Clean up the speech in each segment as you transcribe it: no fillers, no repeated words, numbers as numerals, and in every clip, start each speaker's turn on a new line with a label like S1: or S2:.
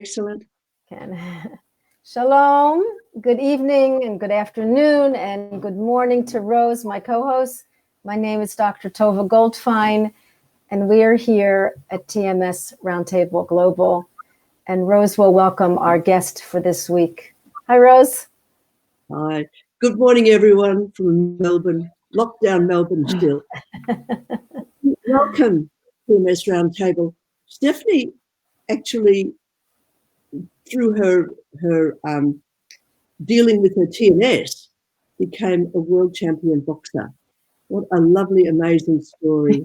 S1: Excellent.
S2: Shalom, good evening and good afternoon and good morning to Rose, my co-host. My name is Dr. Tovah Goldfine, and we are here at TMS Roundtable Global. And Rose will welcome our guest for this week. Hi, Rose.
S1: Hi. Good morning, everyone from Melbourne. Lockdown Melbourne still. Welcome to TMS Roundtable. Stephanie actually, through her dealing with her TMS, became a world champion boxer. What a lovely, amazing story.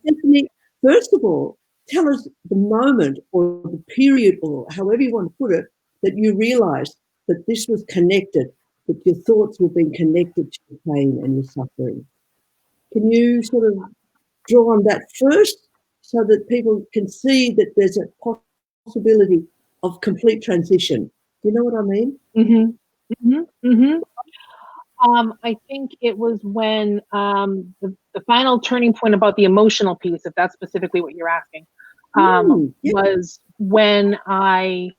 S1: Stephanie, first of all, tell us the moment or the period, or however you want to put it, that you realized that this was connected, that your thoughts were being connected to your pain and your suffering. Can you sort of draw on that first so that people can see that there's a possibility of complete transition? Do you know what I mean?
S3: I think it was when the final turning point about the emotional piece, if that's specifically what you're asking, was when I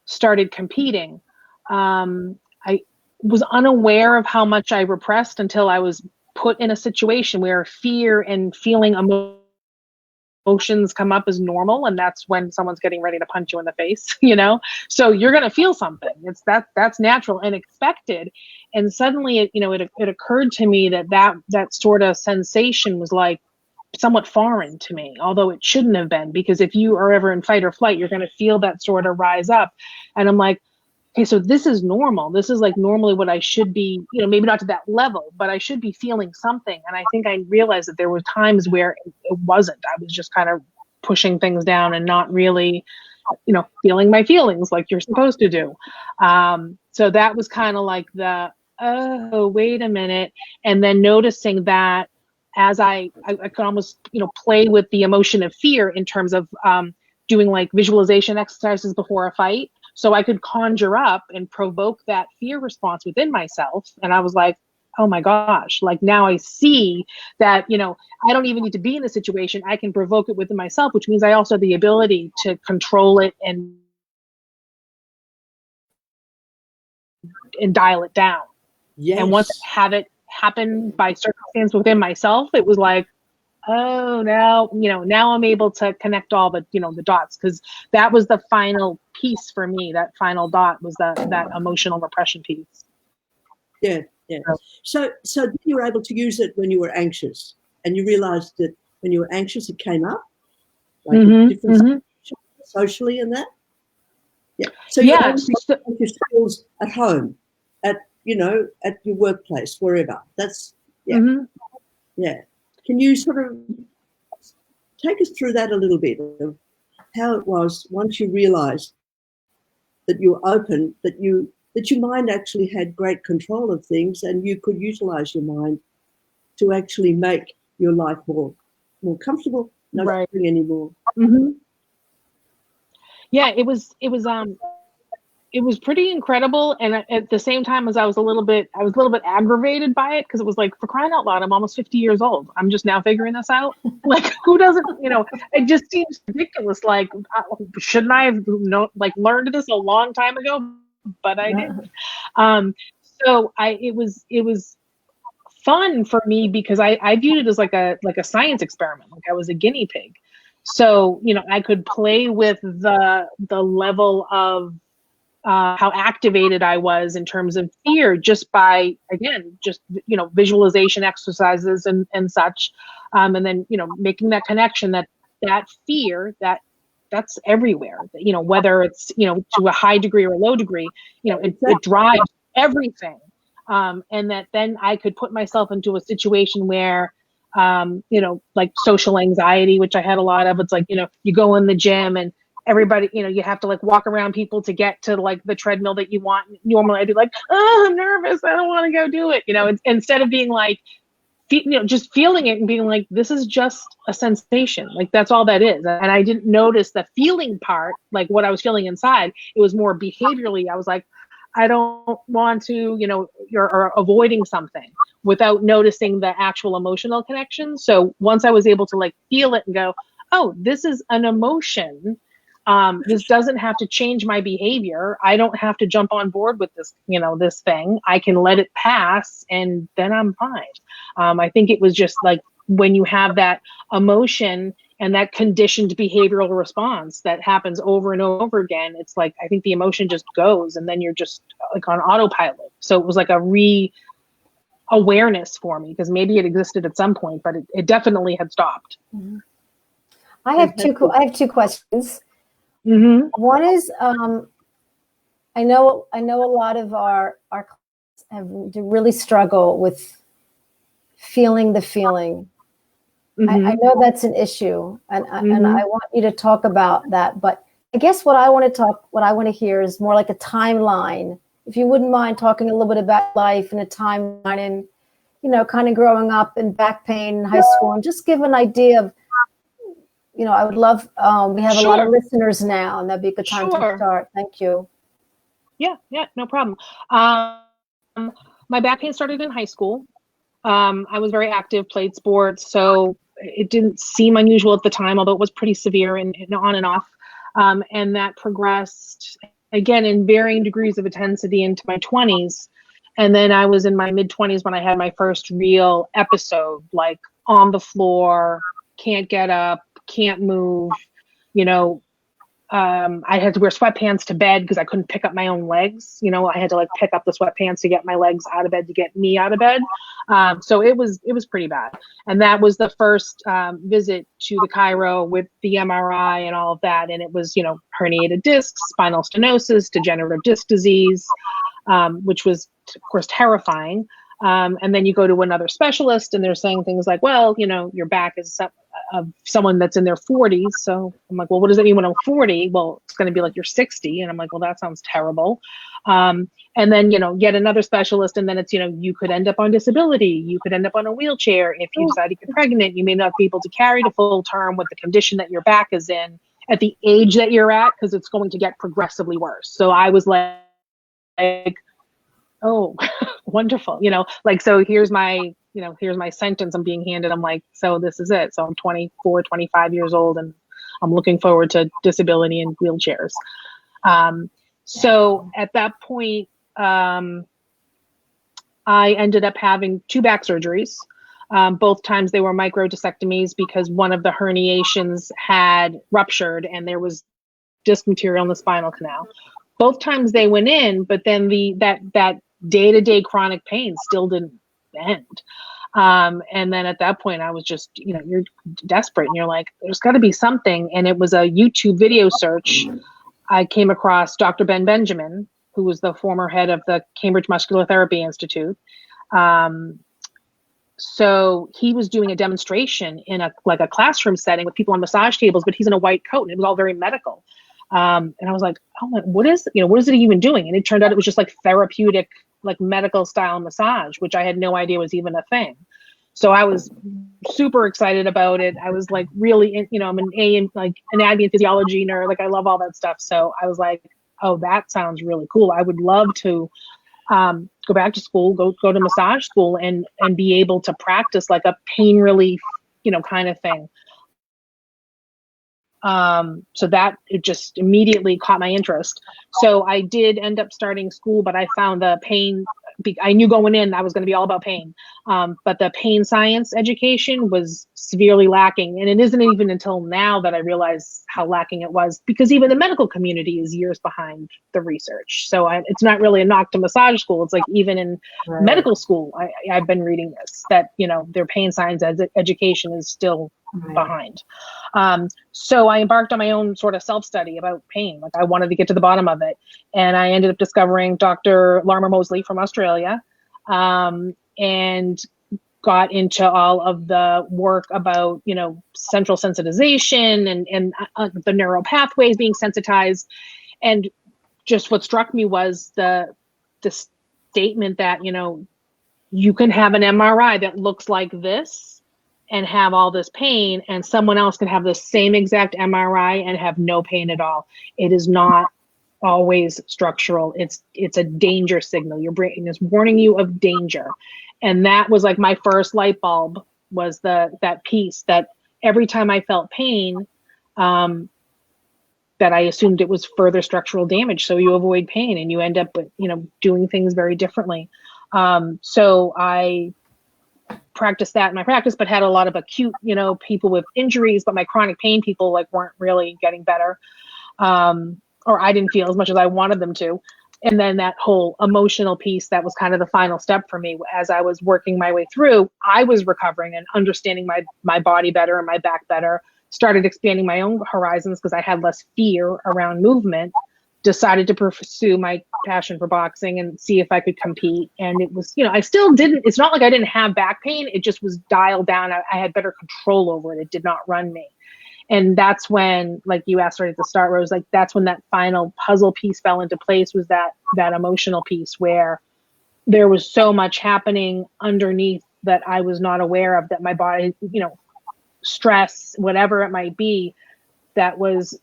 S3: started competing. I was unaware of how much I repressed until I was put in a situation where fear and feeling emotions come up as normal, and that's when someone's getting ready to punch you in the face, so you're going to feel something. That's natural and expected. And suddenly it occurred to me that sort of sensation was like somewhat foreign to me, although it shouldn't have been, because if you are ever in fight or flight, you're going to feel that sort of rise up. And I'm like, okay, so this is normal. This is like normally what I should be, maybe not to that level, but I should be feeling something. And I think I realized that there were times where it wasn't. I was just kind of pushing things down and not really, feeling my feelings like you're supposed to do. So that was kind of like oh, wait a minute. And then noticing that as I could almost, play with the emotion of fear in terms of doing like visualization exercises before a fight. So I could conjure up and provoke that fear response within myself. And I was like, oh my gosh, like now I see that, I don't even need to be in the situation. I can provoke it within myself, which means I also have the ability to control it and dial it down.
S1: Yes.
S3: And once I have it happen by circumstance within myself, it was like, oh, now I'm able to connect all the, the dots, because that was the final piece for me. That final dot was that emotional repression piece.
S1: Yeah. So you were able to use it when you were anxious, and you realized that when you were anxious, it came up, like different socially and that. Yeah. So you're able to use your skills at home, at your workplace, wherever. That's yeah. Can you sort of take us through that a little bit of how it was once you realized that you were open, that your mind actually had great control of things, and you could utilize your mind to actually make your life more comfortable, not suffering anymore.
S3: Yeah, it was pretty incredible. And at the same time, as I was a little bit aggravated by it, because it was like, for crying out loud, I'm almost 50 years old. I'm just now figuring this out. Like, who doesn't, it just seems ridiculous. Like, shouldn't I have learned this a long time ago? But I didn't. So it was fun for me, because I viewed it as like a science experiment. Like I was a guinea pig. So, I could play with the level of how activated I was in terms of fear just by, again, just, visualization exercises and such. And then, making that connection that fear, that's everywhere, whether it's, to a high degree or a low degree, it drives everything. And that then I could put myself into a situation where, like social anxiety, which I had a lot of. It's like, you go in the gym and everybody, you have to like walk around people to get to like the treadmill that you want. Normally I'd be like, oh, I'm nervous, I don't want to go do it. Instead of being like, just feeling it and being like, this is just a sensation. Like that's all that is. And I didn't notice the feeling part, like what I was feeling inside. It was more behaviorally. I was like, I don't want to, you're avoiding something without noticing the actual emotional connection. So once I was able to like feel it and go, oh, this is an emotion. This doesn't have to change my behavior. I don't have to jump on board with this, this thing. I can let it pass and then I'm fine. I think it was just like when you have that emotion and that conditioned behavioral response that happens over and over again, it's like, I think the emotion just goes and then you're just like on autopilot. So it was like a awareness for me, because maybe it existed at some point, but it definitely had stopped.
S2: Mm-hmm. I have two questions.
S3: Mm-hmm.
S2: One is, I know a lot of our clients really struggle with feeling the feeling. Mm-hmm. I know that's an issue, and I want you to talk about that. But I guess what I want to hear is more like a timeline. If you wouldn't mind talking a little bit about life and a timeline, and kind of growing up and back pain in high school, and just give an idea of. I would love, we have a lot of listeners now, and that'd be a good time to start. Thank you.
S3: Yeah, no problem. My back pain started in high school. I was very active, played sports, so it didn't seem unusual at the time, although it was pretty severe and on and off. And that progressed, again, in varying degrees of intensity into my 20s. And then I was in my mid-20s when I had my first real episode, like on the floor, can't get up, can't move, I had to wear sweatpants to bed because I couldn't pick up my own legs. I had to like pick up the sweatpants to get my legs out of bed, to get me out of bed. So it was pretty bad. And that was the first visit to the chiro with the MRI and all of that. And it was, herniated discs, spinal stenosis, degenerative disc disease, which was of course terrifying. And then you go to another specialist and they're saying things like, well, your back is someone that's in their 40s. So I'm like, well, what does it mean when I'm 40? Well, it's going to be like you're 60. And I'm like, well, that sounds terrible. And then, yet another specialist. And then it's, you could end up on disability. You could end up on a wheelchair. If you decide to get pregnant, you may not be able to carry to full term with the condition that your back is in at the age that you're at, because it's going to get progressively worse. So I was like, oh, wonderful. So here's my sentence I'm being handed. I'm like, so this is it. So I'm 24, 25 years old, and I'm looking forward to disability and wheelchairs. So at that point, I ended up having 2 back surgeries. Both times they were microdiscectomies because one of the herniations had ruptured and there was disc material in the spinal canal. Both times they went in, but then that day-to-day chronic pain still didn't end. And then at that point I was just, you're desperate and you're like, there's got to be something. And it was a YouTube video search. I came across Dr. Ben Benjamin, who was the former head of the Cambridge Muscular Therapy Institute. So he was doing a demonstration in a classroom setting with people on massage tables, but he's in a white coat and it was all very medical. And I was like, oh, what is it even doing? And it turned out it was just like therapeutic, like medical style massage, which I had no idea was even a thing. So I was super excited about it. I was like really, I'm an anatomy and physiology nerd. Like I love all that stuff. So I was like, oh, that sounds really cool. I would love to go back to school, go to massage school and be able to practice like a pain relief, kind of thing. So that it just immediately caught my interest. So I did end up starting school, but I found the pain, I knew going in I was going to be all about pain. But the pain science education was severely lacking. And it isn't even until now that I realize how lacking it was, because even the medical community is years behind the research. So it's not really a knock to massage school. It's like even in medical school, I've been reading this, that, their pain science education is still behind. So I embarked on my own sort of self-study about pain. Like I wanted to get to the bottom of it. And I ended up discovering Dr. Larmer Mosley from Australia, and got into all of the work about, central sensitization and the neural pathways being sensitized. And just what struck me was the statement that, you can have an MRI that looks like this and have all this pain, and someone else can have the same exact MRI and have no pain at all. It is not always structural. It's a danger signal. Your brain is warning you of danger. And that was like my first light bulb, was that piece that every time I felt pain, that I assumed it was further structural damage. So you avoid pain and you end up with, doing things very differently. So I practiced that in my practice, but had a lot of acute, people with injuries, but my chronic pain people like weren't really getting better. Or I didn't feel as much as I wanted them to. And then that whole emotional piece, that was kind of the final step for me. As I was working my way through, I was recovering and understanding my body better and my back better, started expanding my own horizons because I had less fear around movement, decided to pursue my passion for boxing and see if I could compete. And it was, I still didn't, it's not like I didn't have back pain. It just was dialed down. I had better control over it. It did not run me. And that's when, like you asked right at the start, Rose, like that's when that final puzzle piece fell into place, was that emotional piece where there was so much happening underneath that I was not aware of, that my body, stress, whatever it might be, that was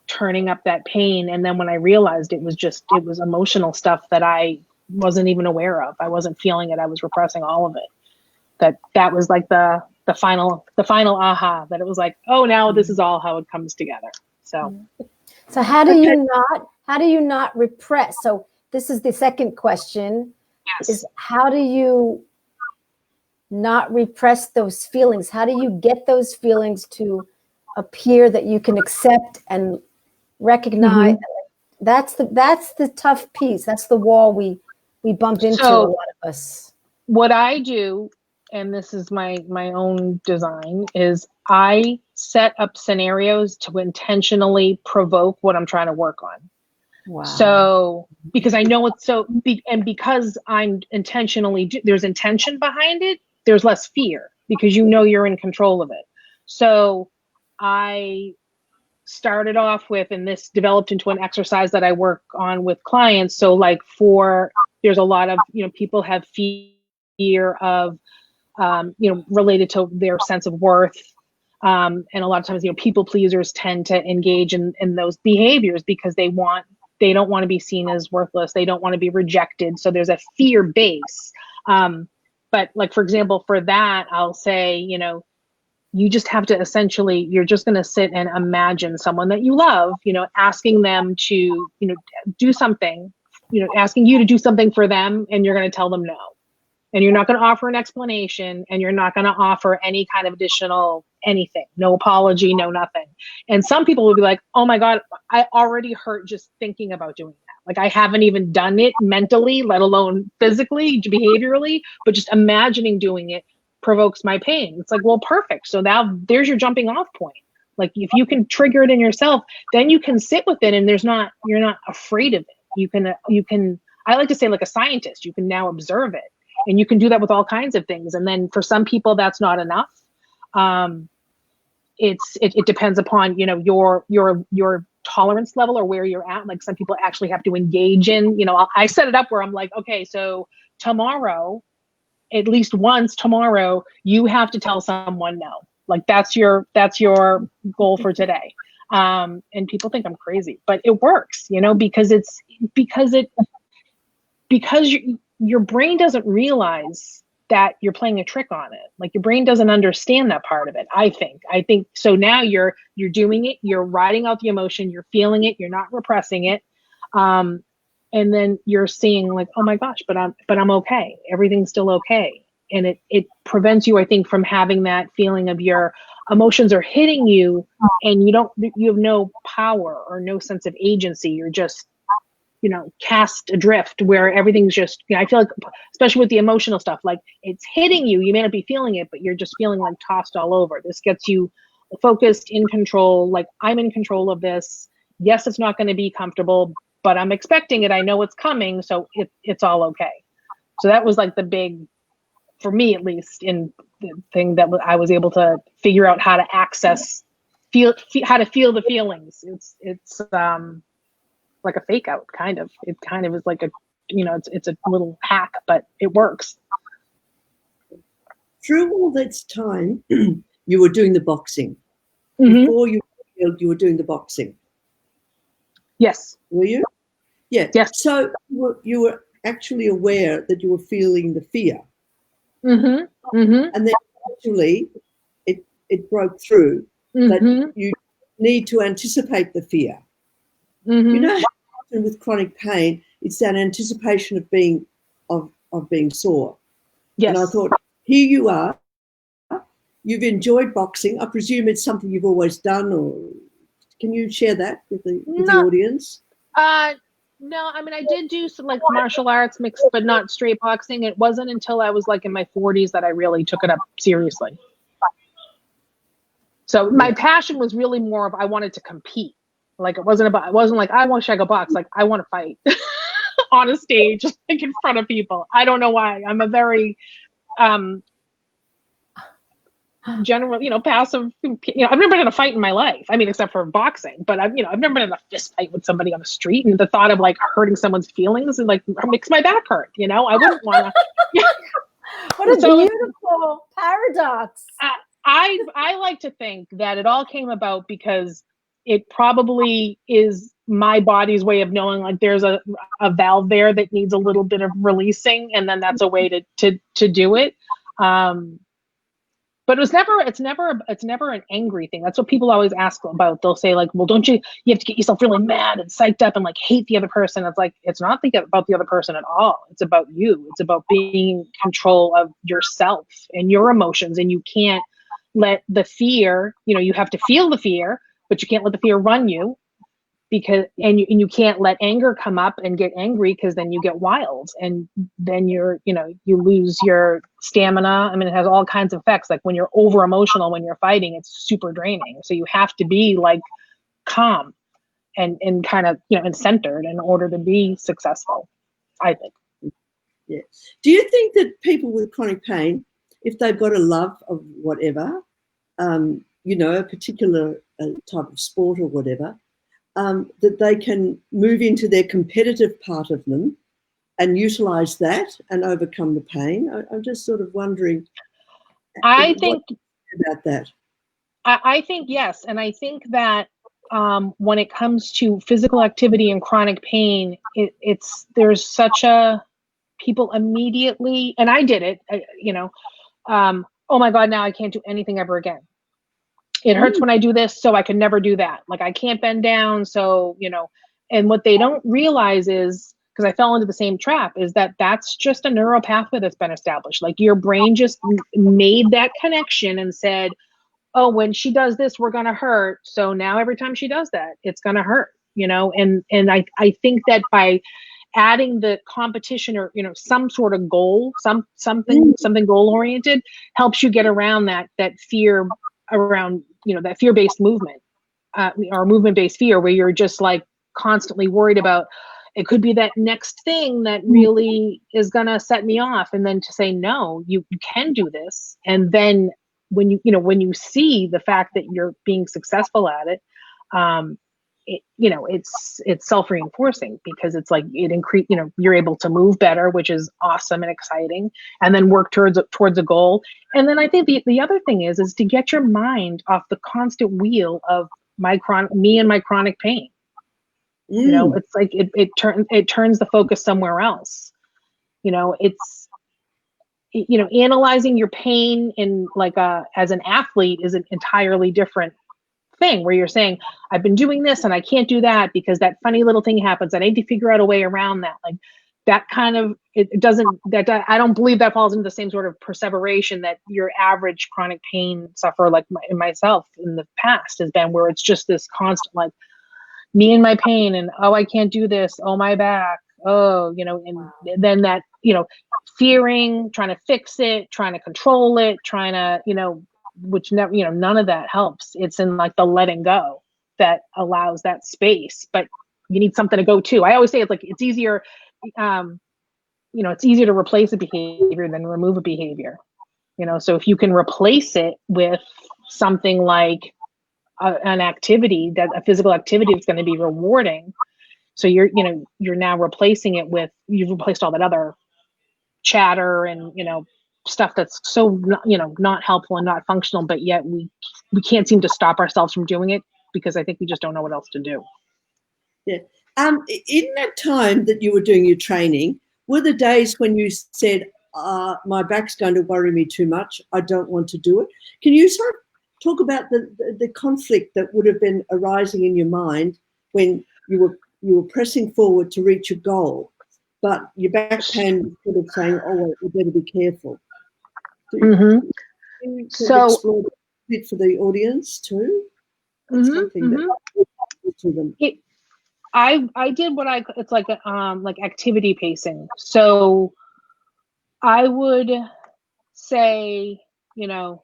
S3: turning up that pain. And then when I realized it was emotional stuff that I wasn't even aware of. I wasn't feeling it. I was repressing all of it. That was like the final aha, that it was like, oh, now this is all how it comes together. So
S2: how do you not repress? So this is the second question.
S3: Yes.
S2: Is how do you not repress those feelings? How do you get those feelings to appear that you can accept and recognize? Mm-hmm. That's the tough piece. That's the wall we bump into, a lot of us.
S3: What I do, and this is my own design, is I set up scenarios to intentionally provoke what I'm trying to work on.
S2: Wow.
S3: So because I know it's and because I'm intentionally, there's intention behind it, there's less fear because you're in control of it. So I started off with, and this developed into an exercise that I work on with clients. So like there's a lot of, people have fear of, related to their sense of worth. And a lot of times, people pleasers tend to engage in those behaviors because they don't want to be seen as worthless. They don't want to be rejected. So there's a fear base. But like, for example, for that, I'll say, you just have to essentially, you're just going to sit and imagine someone that you love, asking them to, do something, asking you to do something for them, and you're going to tell them no. And you're not going to offer an explanation, and you're not going to offer any kind of additional anything, no apology, no nothing. And some people will be like, oh my God, I already hurt just thinking about doing that. Like I haven't even done it mentally, let alone physically, behaviorally, but just imagining doing it provokes my pain. It's like, well, perfect. So now there's your jumping off point. Like if you can trigger it in yourself, then you can sit with it, and you're not afraid of it. You can, I like to say like a scientist, you can now observe it. And you can do that with all kinds of things. And then for some people, that's not enough. It depends upon, your tolerance level or where you're at. Like some people actually have to engage in, I set it up where I'm like, okay, so tomorrow, at least once tomorrow, you have to tell someone no. Like that's your goal for today. And people think I'm crazy, but it works, because your brain doesn't realize that you're playing a trick on it. Like your brain doesn't understand that part of it. I think so. Now you're doing it, you're riding out the emotion, you're feeling it, you're not repressing it. And then you're seeing like, oh my gosh, but I'm okay. Everything's still okay. And it prevents you, I think, from having that feeling of your emotions are hitting you and you have no power or no sense of agency. You're just, cast adrift, where everything's just, I feel like, especially with the emotional stuff, like it's hitting you. You may not be feeling it, but you're just feeling like tossed all over. This gets you focused, in control. Like I'm in control of this. Yes, it's not going to be comfortable, but I'm expecting it. I know it's coming. So it's all okay. So that was like the big, for me at least, in the thing that I was able to figure out how to access, how to feel the feelings. It's like a fake out kind of. It kind of is like a, it's a little hack, but it works.
S1: Through all this time, you were doing the boxing.
S3: Mm-hmm.
S1: Before you were doing the boxing.
S3: Yes.
S1: Were you? Yeah.
S3: Yes.
S1: So you were actually aware that you were feeling the fear.
S3: Mm-hmm. Mm-hmm.
S1: And then actually it broke through,
S3: mm-hmm.
S1: but you need to anticipate the fear.
S3: Mm-hmm.
S1: You know, how often with chronic pain, it's that anticipation of being sore.
S3: Yes.
S1: And I thought, here you are. You've enjoyed boxing. I presume it's something you've always done, or can you share that with the audience?
S3: No, I mean, I did do some like martial arts mixed, but not straight boxing. It wasn't until I was like in my 40s that I really took it up seriously. So my passion was really more of I wanted to compete. Like it wasn't like I wish I could box. Like I want to fight on a stage, like in front of people. I don't know why. I'm a very general, passive, I've never been in a fight in my life. I mean, except for boxing, but I've never been in a fist fight with somebody on the street, and the thought of like hurting someone's feelings and like makes my back hurt, I wouldn't want to.
S2: What a beautiful paradox.
S3: I like to think that it all came about because it probably is my body's way of knowing like there's a valve there that needs a little bit of releasing, and then that's a way to do it. But it's never an angry thing. That's what people always ask about. They'll say like, well, don't you have to get yourself really mad and psyched up and like hate the other person. It's like, it's not about the other person at all. It's about you. It's about being in control of yourself and your emotions. And you can't let the fear, you have to feel the fear, but you can't let the fear run you. Because you can't let anger come up and get angry, because then you get wild, and then you lose your stamina. I mean, it has all kinds of effects. Like when you're over emotional when you're fighting, it's super draining. So you have to be like calm and kind of and centered in order to be successful, I think.
S1: Yeah. Do you think that people with chronic pain, if they've got a love of whatever, a particular type of sport or whatever, that they can move into their competitive part of them and utilize that and overcome the pain? I'm just sort of wondering.
S3: I think
S1: about that.
S3: I think yes, and I think that when it comes to physical activity and chronic pain, there's such a people immediately, and I did it. Oh my God, now I can't do anything ever again. It hurts when I do this, so I can never do that. Like I can't bend down, so, and what they don't realize is, because I fell into the same trap, is that that's just a neural pathway that's been established. Like your brain just made that connection and said, oh, when she does this, we're going to hurt. So now every time she does that, it's going to hurt, and I think that by adding the competition or, some sort of goal, something goal oriented helps you get around that fear around, that fear-based movement or movement-based fear, where you're just like constantly worried about, it could be that next thing that really is going to set me off. And then to say, no, you can do this. And then when you see the fact that you're being successful at it, it's self-reinforcing, because it's like you're able to move better, which is awesome and exciting, and then work towards a goal. And then I think the other thing is to get your mind off the constant wheel of me and my chronic pain. It's like it turns the focus somewhere else. It's analyzing your pain in like as an athlete is an entirely different thing, where you're saying, I've been doing this and I can't do that because that funny little thing happens. I need to figure out a way around that. Like that kind of, I don't believe that falls into the same sort of perseveration that your average chronic pain sufferer like myself in the past has been, where it's just this constant, like me and my pain and, oh, I can't do this. Oh, my back. Oh, and then that, fearing, trying to fix it, trying to control it, trying to, which never, none of that helps. It's in like the letting go that allows that space, but you need something to go to. I always say it's like, it's easier, it's easier to replace a behavior than remove a behavior, so if you can replace it with something like an activity, that a physical activity that's going to be rewarding. So you're now replacing it with, you've replaced all that other chatter and, stuff that's so not helpful and not functional, but yet we can't seem to stop ourselves from doing it, because I think we just don't know what else to do.
S1: Yeah. In that time that you were doing your training, were the days when you said, my back's going to worry me too much, I don't want to do it? Can you sort of talk about the conflict that would have been arising in your mind when you were pressing forward to reach a goal, but your back pain was sort of saying, "Oh, well, you better be careful."
S3: Mm-hmm.
S1: So explore a bit for the audience too. That's something that to them.
S3: I did what it's like activity pacing. So I would say, you're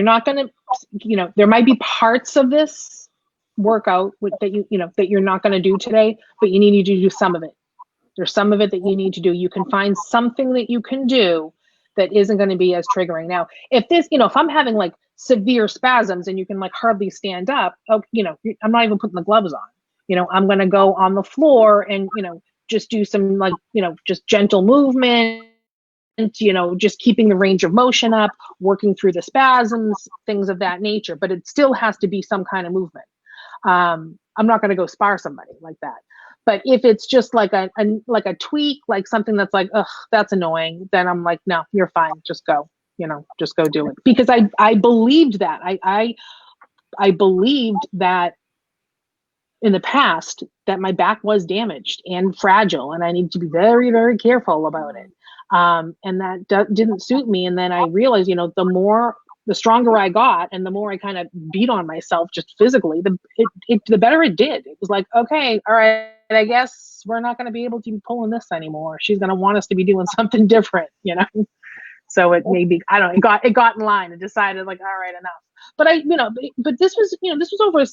S3: not going to, there might be parts of this workout that that you're not going to do today, but you need to do some of it. There's some of it that you need to do. You can find something that you can do that isn't going to be as triggering. Now, if this, if I'm having like severe spasms and you can like hardly stand up, I'm not even putting the gloves on. I'm going to go on the floor and, just do some like, just gentle movement, just keeping the range of motion up, working through the spasms, things of that nature. But it still has to be some kind of movement. I'm not going to go spar somebody like that. But if it's just like a tweak, like something that's like, ugh, that's annoying, then I'm like, no, you're fine. Just go, just go do it. Because I believed that. I believed that in the past that my back was damaged and fragile and I need to be very, very careful about it. And that didn't suit me. And then I realized, the stronger I got and the more I kind of beat on myself just physically, the better it did. It was like, okay, all right, I guess we're not going to be able to be pulling this anymore. She's going to want us to be doing something different, So it maybe, I don't know, it got in line and decided like, all right, enough. But but this was over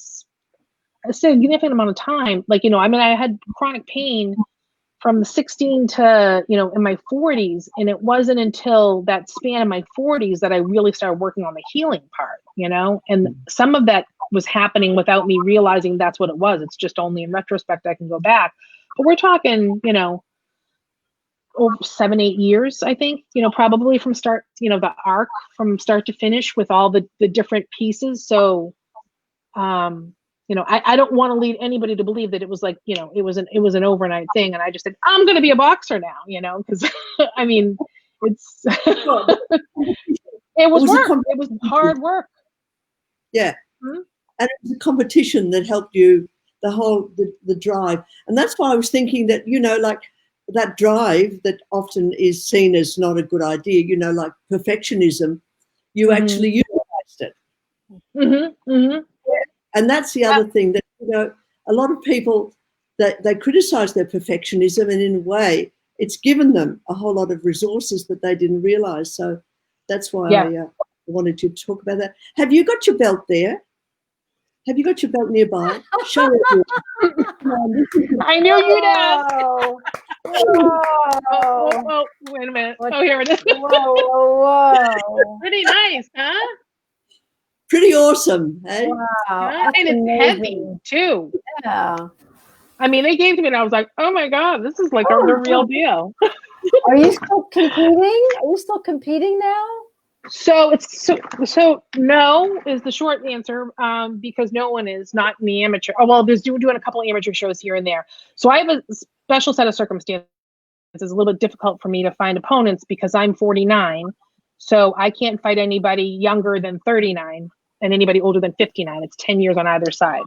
S3: a significant amount of time. Like, I had chronic pain from 16 to, in my 40s. And it wasn't until that span in my 40s that I really started working on the healing part, and some of that was happening without me realizing that's what it was. It's just only in retrospect I can go back. But we're talking, over 7-8 years, I think, probably from start, the arc from start to finish with all the different pieces. So, I don't want to lead anybody to believe that it was like, it was an overnight thing. And I just said, I'm going to be a boxer now, because I mean, it was work. It was hard work.
S1: Yeah. Mm-hmm. And it was a competition that helped you, the drive. And that's why I was thinking that, like that drive that often is seen as not a good idea, like perfectionism, you actually utilized it.
S3: Mm-hmm. Mm-hmm.
S1: And that's the other thing that, a lot of people, they criticize their perfectionism, and in a way, it's given them a whole lot of resources that they didn't realize. So that's why I wanted to talk about that. Have you got your belt there? Have you got your belt nearby? Show it.
S3: I knew you'd ask. Oh, wait a minute. Here it is.
S2: Whoa.
S3: Pretty nice, huh?
S1: Pretty awesome, hey?
S2: Wow.
S3: And it's heavy too.
S2: Yeah.
S3: I mean, they gave to me and I was like, oh my God, this is like the real deal.
S2: Are you still competing? Are you still competing now?
S3: So no is the short answer, because no one is, not in the amateur. Oh, well, there's doing a couple of amateur shows here and there. So I have a special set of circumstances. It's a little bit difficult for me to find opponents because I'm 49. So I can't fight anybody younger than 39 and anybody older than 59. It's 10 years on either side.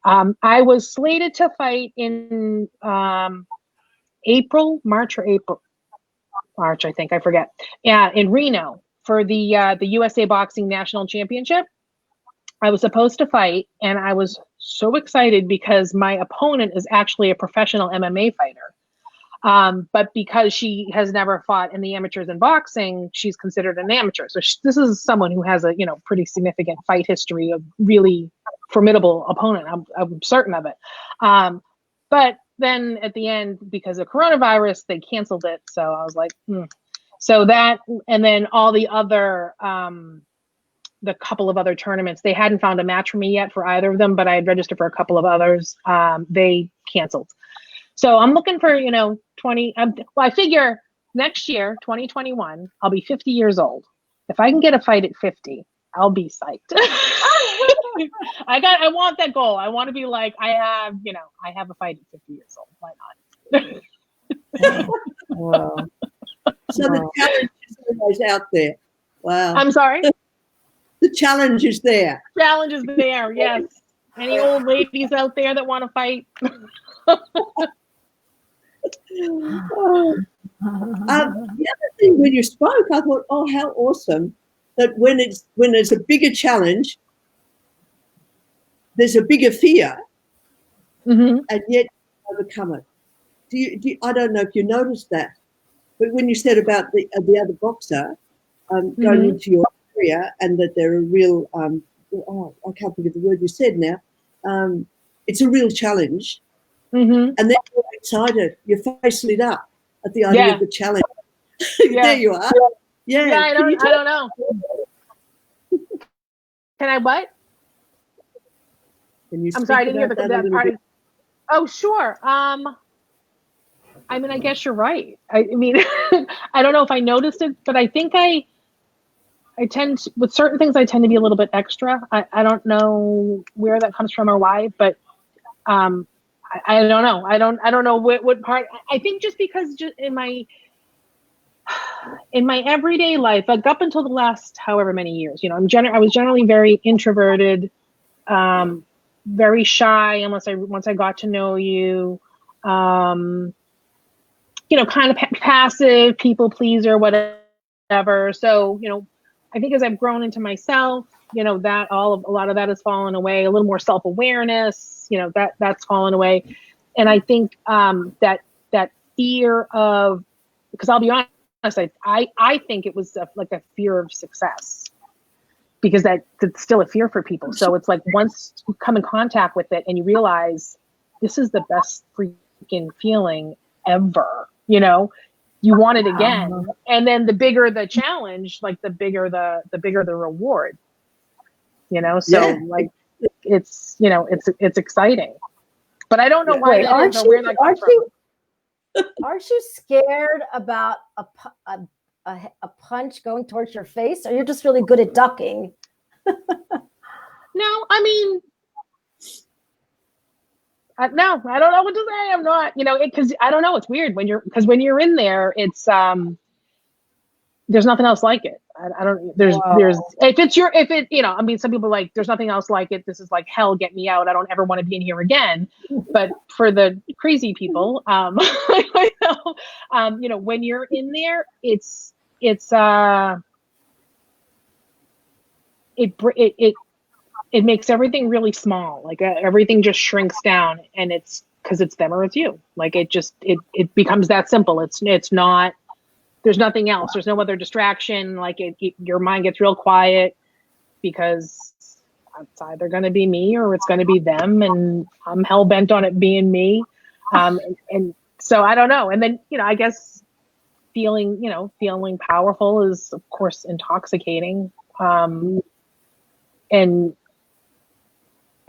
S3: I was slated to fight in March, I think, I forget. Yeah, in Reno for the USA Boxing National Championship. I was supposed to fight, and I was so excited because my opponent is actually a professional MMA fighter. But because she has never fought in the amateurs in boxing, she's considered an amateur. So this is someone who has a, pretty significant fight history of really formidable opponent. I'm certain of it. But then at the end, because of coronavirus, they canceled it. So I was like, So that, and then all the other, the couple of other tournaments, they hadn't found a match for me yet for either of them, but I had registered for a couple of others. They canceled. So I'm looking for, 20, I figure next year, 2021, I'll be 50 years old. If I can get a fight at 50, I'll be psyched. I want that goal. I want to be like, I have a fight at 50 years old. Why
S2: not? Wow.
S1: So the challenge is always out there. Wow.
S3: I'm sorry?
S1: The challenge is there.
S3: Challenge is there, yes. Any old ladies out there that want to fight?
S1: The other thing, when you spoke, I thought, oh, how awesome that when there's a bigger challenge, there's a bigger fear, and yet you overcome it. I don't know if you noticed that, but when you said about the other boxer going into your area and that they're a real, I can't think of the word you said now, it's a real challenge, and then you're excited, your face lit up at the idea of the challenge. There you are. Yeah,
S3: I don't know. Can I what?
S1: Can you
S3: I'm sorry, I didn't hear that part.
S1: bit?
S3: Oh, sure. I mean, I guess you're right. I mean, I don't know if I noticed it, but I think I tend to, with certain things, I tend to be a little bit extra. I don't know where that comes from or why, but I don't know. I don't know what part. I think just because just in my everyday life, like up until the last however many years, I was generally very introverted, very shy once I got to know you. Kind of passive, people pleaser, whatever. So, I think as I've grown into myself, that a lot of that has fallen away. A little more self-awareness, that's fallen away. And I think that fear of, because I'll be honest, I think it was like a fear of success, because that's still a fear for people. So it's like once you come in contact with it and you realize this is the best freaking feeling ever, you want it again. And then the bigger the challenge, like the bigger the reward, so like it's, it's exciting, but I don't know why that is or where that comes from.
S2: Aren't you scared about a punch going towards your face, or you're just really good at ducking?
S3: No, I mean, no, I don't know what to say. I'm not, because I don't know. It's weird when you're in there, it's, there's nothing else like it. I don't, there's, I mean, some people are like, there's nothing else like it. This is like hell, get me out. I don't ever want to be in here again. But for the crazy people, when you're in there, it makes everything really small. Like everything just shrinks down, and it's because it's them or it's you. Like it becomes that simple. It's not, there's nothing else. There's no other distraction. Like your mind gets real quiet because it's either going to be me or it's going to be them. And I'm hell bent on it being me. And so I don't know. And then, I guess feeling powerful is of course intoxicating. And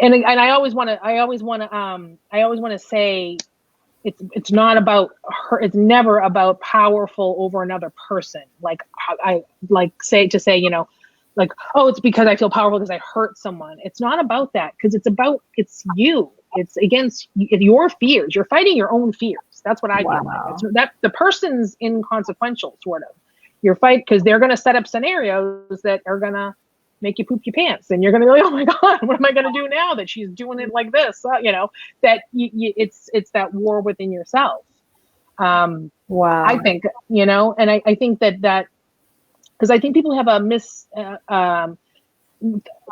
S3: I always want to say it's not about her. It's never about powerful over another person. Like I say, like, oh, it's because I feel powerful because I hurt someone. It's not about that, because it's you. It's against your fears. You're fighting your own fears. That's what I feel like. That the person's inconsequential, sort of. You're fighting because they're going to set up scenarios that are going to make you poop your pants, and you're going to be like, oh my God, what am I going to do now that she's doing it like this? That it's that war within yourself. Wow. I think, and I think that because I think people have a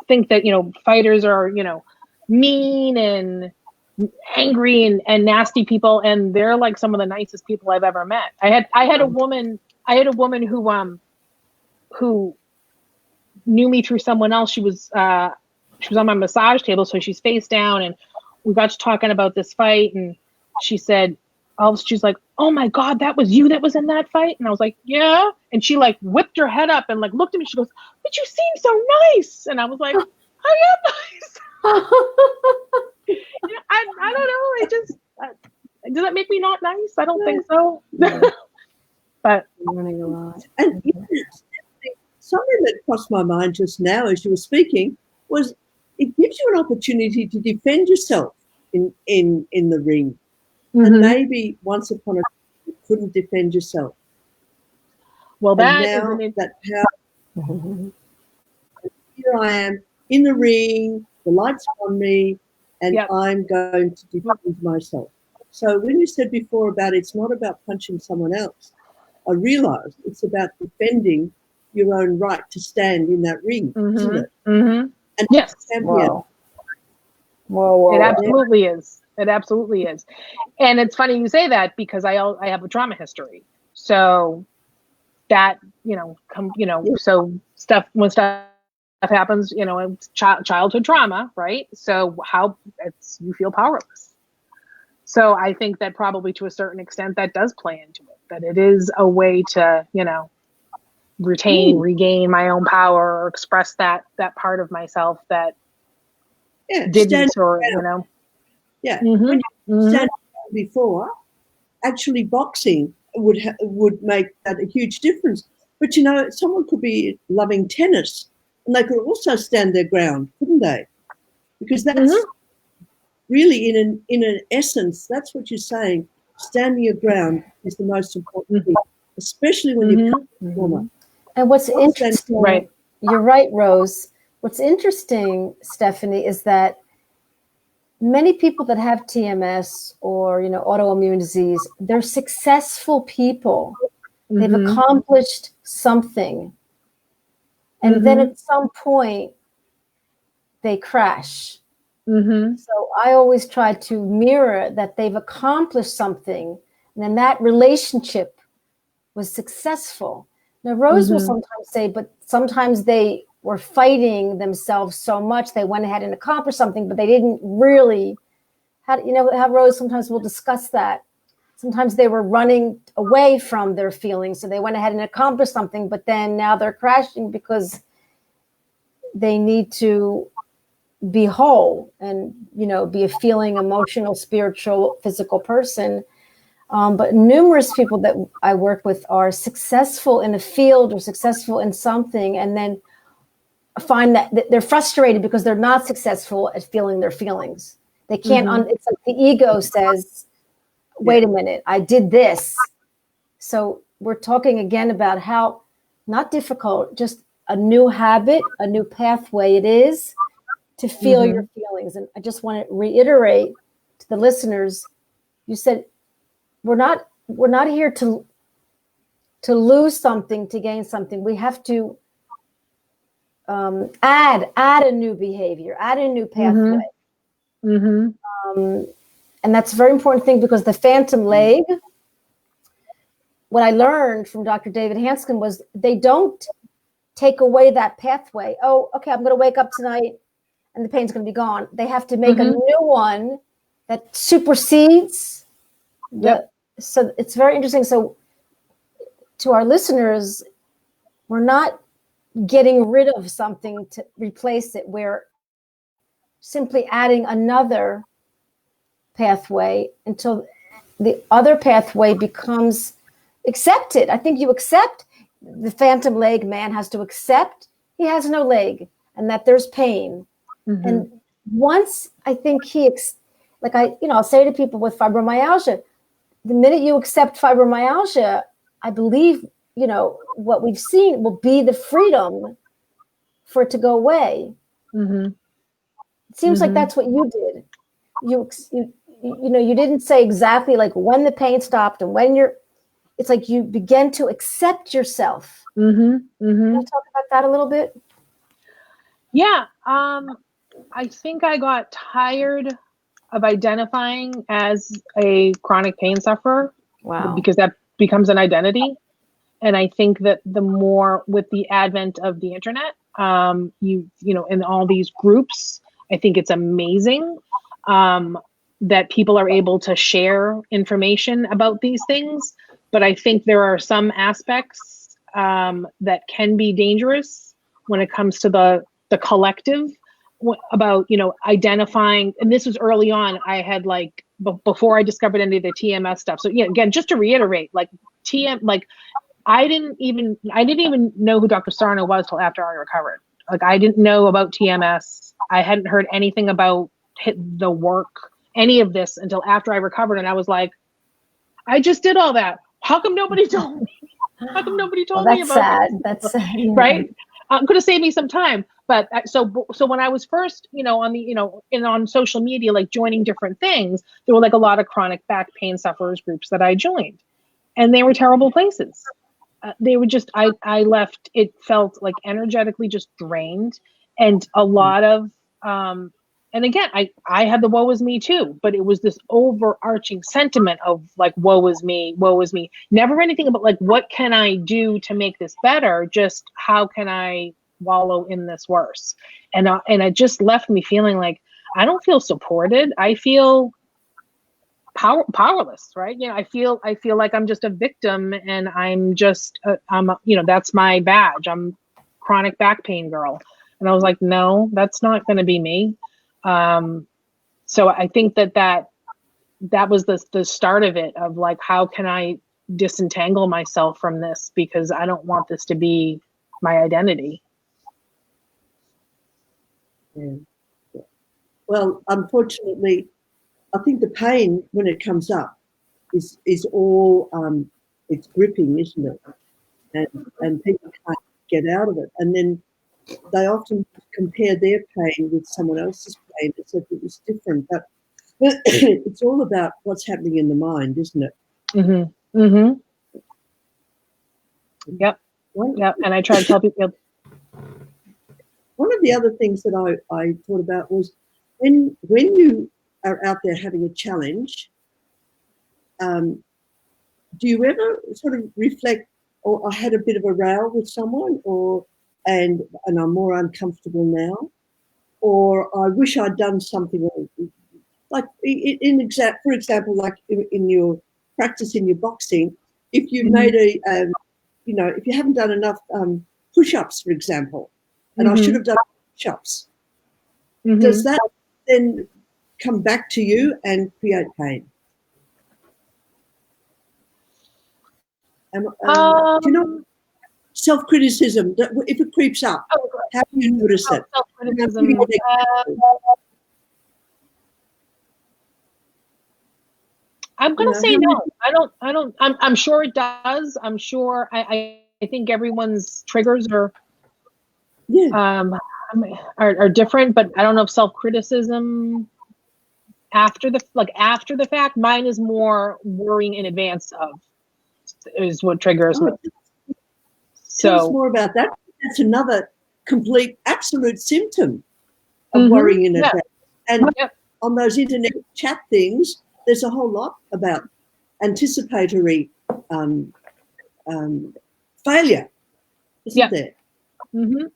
S3: think that, fighters are, mean and angry and nasty people. And they're like some of the nicest people I've ever met. I had a woman who knew me through someone else. She was on my massage table, so she's face down, and we got to talking about this fight, and she's like, oh my God, that was you that was in that fight? And I was like, yeah. And she like whipped her head up and like looked at me. She goes, but you seem so nice. And I was like, I am nice. I don't know. Does that make me not nice? I don't think so. But
S1: learning a lot. And something that crossed my mind just now as you were speaking was it gives you an opportunity to defend yourself in the ring. Mm-hmm. And maybe once upon a time you couldn't defend yourself.
S3: Well, that
S1: power here I am in the ring, the lights are on me, and I'm going to defend myself. So when you said before about it's not about punching someone else, I realized it's about defending your own right to stand in that ring, isn't it?
S3: Mm-hmm.
S1: And
S3: yes.
S2: Whoa.
S3: It absolutely is. It absolutely is. And it's funny you say that because I have a trauma history. So that, so when stuff happens, it's childhood trauma, right? So you feel powerless. So I think that probably to a certain extent that does play into it, that it is a way to, regain my own power or express that part of myself that didn't, or,
S1: Yeah.
S3: Mm-hmm.
S1: When you stand before, actually boxing would make that a huge difference. But, someone could be loving tennis and they could also stand their ground, couldn't they? Because that's really, in an essence, that's what you're saying. Standing your ground is the most important thing, especially when you're trauma.
S2: And what's interesting,
S3: right.
S2: You're right, Rose. What's interesting, Stephanie, is that many people that have TMS or, autoimmune disease, they're successful people. They've accomplished something. And then at some point, they crash. So I always try to mirror that they've accomplished something. And then that relationship was successful. Now, Rose will sometimes say, but sometimes they were fighting themselves so much, they went ahead and accomplished something, but they didn't really, how Rose sometimes will discuss that. Sometimes they were running away from their feelings, so they went ahead and accomplished something, but then now they're crashing because they need to be whole and, be a feeling, emotional, spiritual, physical person. But numerous people that I work with are successful in a field or successful in something, and then find that they're frustrated because they're not successful at feeling their feelings. They can't, it's like the ego says, wait a minute, I did this. So we're talking again about how not difficult, just a new habit, a new pathway it is to feel your feelings. And I just want to reiterate to the listeners, you said, we're not here to lose something, to gain something. We have to add a new behavior, add a new pathway. And that's a very important thing, because the phantom leg, what I learned from Dr. David Hanscom was they don't take away that pathway. Oh, okay, I'm going to wake up tonight and the pain's going to be gone. They have to make a new one that supersedes so it's very interesting. So to our listeners, we're not getting rid of something to replace it. We're simply adding another pathway until the other pathway becomes accepted. I think you accept the phantom leg man has to accept he has no leg and that there's pain. And once I think I'll say to people with fibromyalgia, the minute you accept fibromyalgia, I believe, what we've seen will be the freedom for it to go away. It seems like that's what you did. You didn't say exactly like when the pain stopped and when it's like you began to accept yourself. Can you talk about that a little bit?
S3: Yeah. I think I got tired of identifying as a chronic pain sufferer.
S2: Wow.
S3: Because that becomes an identity. And I think that the more with the advent of the internet, in all these groups, I think it's amazing that people are able to share information about these things. But I think there are some aspects that can be dangerous when it comes to the collective about, identifying. And this was early on. I had before I discovered any of the TMS stuff. So again, just to reiterate, I didn't even know who Dr. Sarno was till after I recovered. I didn't know about TMS. I hadn't heard anything about the work, any of this until after I recovered. And I was like, I just did all that. How come nobody told me? How come nobody told me about
S2: sad.
S3: this?
S2: That's sad.
S3: Right? Could have saved me some time. But so when I was first, on the, on social media, like joining different things, there were like a lot of chronic back pain sufferers groups that I joined, and they were terrible places. They were just, I left, it felt like energetically just drained, and a lot of, and again, I had the woe is me too, but it was this overarching sentiment of like, woe is me, never anything about like, what can I do to make this better? Just how can I wallow in this worse? And it just left me feeling like, I don't feel supported. I feel powerless, right? I feel like I'm just a victim, and I'm just, that's my badge. I'm chronic back pain girl. And I was like, no, that's not going to be me. So I think that was the start of it, of like, how can I disentangle myself from this? Because I don't want this to be my identity.
S1: Yeah. Well, unfortunately, I think the pain when it comes up is all it's gripping, isn't it? And people can't get out of it, and then they often compare their pain with someone else's pain as if it was different. But it's all about what's happening in the mind, isn't it?
S3: Mm-hmm. Mm-hmm. Yep. Yep. And I try to tell people.
S1: One of the other things that I thought about was when you are out there having a challenge, do you ever sort of reflect, or I had a bit of a row with someone, and I'm more uncomfortable now, or I wish I'd done something like for example, like in your practice in your boxing, if you've made if you haven't done enough push-ups, for example, and I should have done push-ups, does that then come back to you and create pain? Do you know self-criticism, if it creeps up, how do you notice it?
S3: Self-criticism. I'm going to say no. I don't, I'm sure it does. I'm sure, I think everyone's triggers are different, but I don't know if self-criticism after the fact, mine is more worrying in advance of, is what triggers me.
S1: Tell us more about that. That's another complete, absolute symptom of worrying in advance. And on those internet chat things, there's a whole lot about anticipatory failure, isn't there?
S3: Mm-hmm.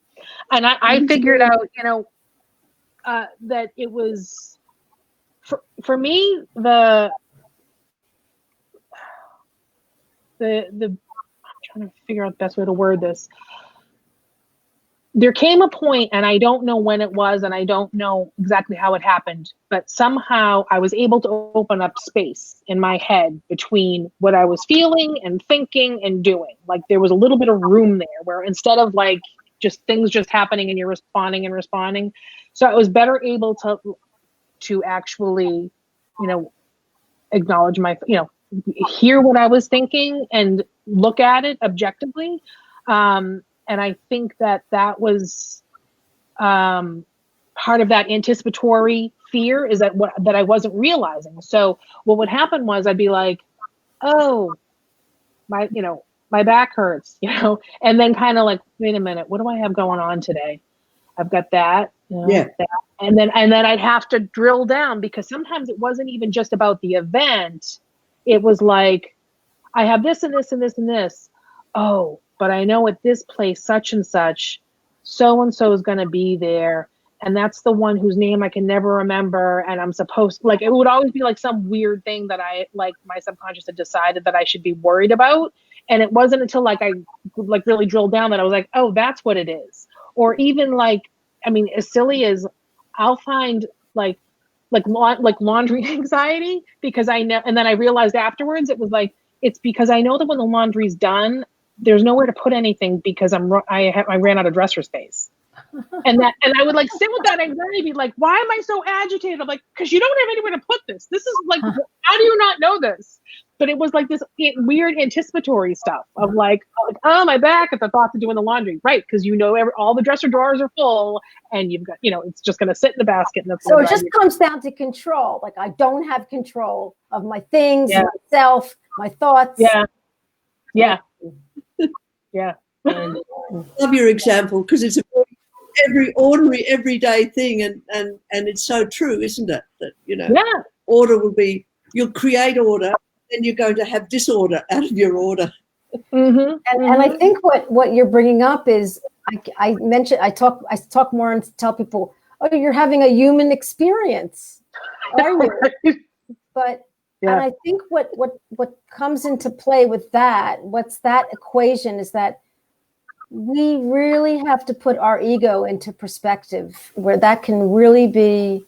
S3: And I figured out, that it was, for me, the I'm trying to figure out the best way to word this. There came a point, and I don't know when it was, and I don't know exactly how it happened, but somehow I was able to open up space in my head between what I was feeling and thinking and doing. Like there was a little bit of room there where instead of like just things just happening and you're responding. So I was better able to actually, acknowledge my, hear what I was thinking and look at it objectively. And I think that was part of that anticipatory fear, is that that I wasn't realizing. So what would happen was I'd be like, oh, my back hurts, and then kind of like, wait a minute, what do I have going on today? I've got that, that. And then I'd have to drill down, because sometimes it wasn't even just about the event. It was like, I have this and this and this and this. Oh, but I know at this place, such and such, so-and-so is going to be there. And that's the one whose name I can never remember. And I'm supposed, like, it would always be like some weird thing that my subconscious had decided that I should be worried about. And it wasn't until I really drilled down that I was like, oh, that's what it is. Or even as silly as, I'll find like laundry anxiety, because I know, and then I realized afterwards it was like, it's because I know that when the laundry's done, there's nowhere to put anything, because I ran out of dresser space. And I would sit with that anxiety, be like, why am I so agitated? I'm like, because you don't have anywhere to put this. This is like, how do you not know this? but it was like this weird anticipatory stuff of like, oh, my back at the thoughts of doing the laundry, right? Because all the dresser drawers are full, and you've got, it's just going to sit in the basket. And that's
S2: so it just comes down to control. Like, I don't have control of my things, myself, my thoughts.
S3: Yeah.
S1: I love your example, because it's a every ordinary, everyday thing, and it's so true, isn't it? That order will be, you'll create order, then you're going to have disorder out of your order.
S2: And I think what you're bringing up is, I mentioned, I talk more and tell people, oh, you're having a human experience, are you? But and I think what comes into play with that, what's that equation, is that we really have to put our ego into perspective, where that can really be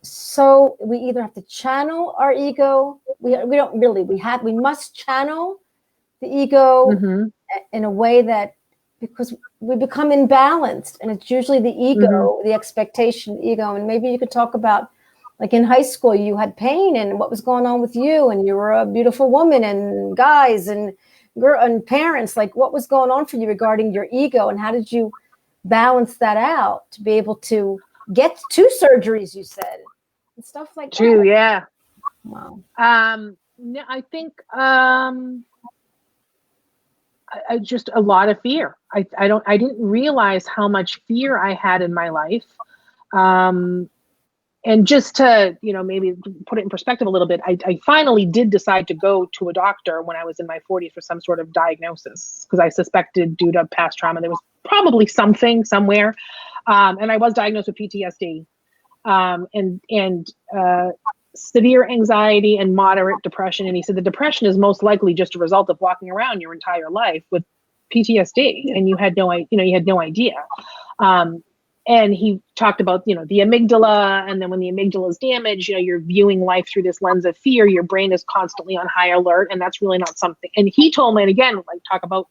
S2: so we either have to channel our ego. We must channel the ego in a way that, because we become imbalanced, and it's usually the ego, the expectation ego. And maybe you could talk about, like, in high school, you had pain, and what was going on with you, and you were a beautiful woman, and guys and parents, like, what was going on for you regarding your ego, and how did you balance that out to be able to get 2 surgeries, you said, and stuff like that.
S3: True, yeah.
S2: Wow.
S3: I think I just a lot of fear. I didn't realize how much fear I had in my life. And just to, maybe put it in perspective a little bit, I finally did decide to go to a doctor when I was in my 40s for some sort of diagnosis, because I suspected, due to past trauma, there was probably something somewhere. And I was diagnosed with PTSD and severe anxiety and moderate depression. And he said the depression is most likely just a result of walking around your entire life with PTSD, and you had no idea. And he talked about, the amygdala, and then when the amygdala is damaged, you're viewing life through this lens of fear. Your brain is constantly on high alert, and that's really not something. And he told me, and again, like, talk about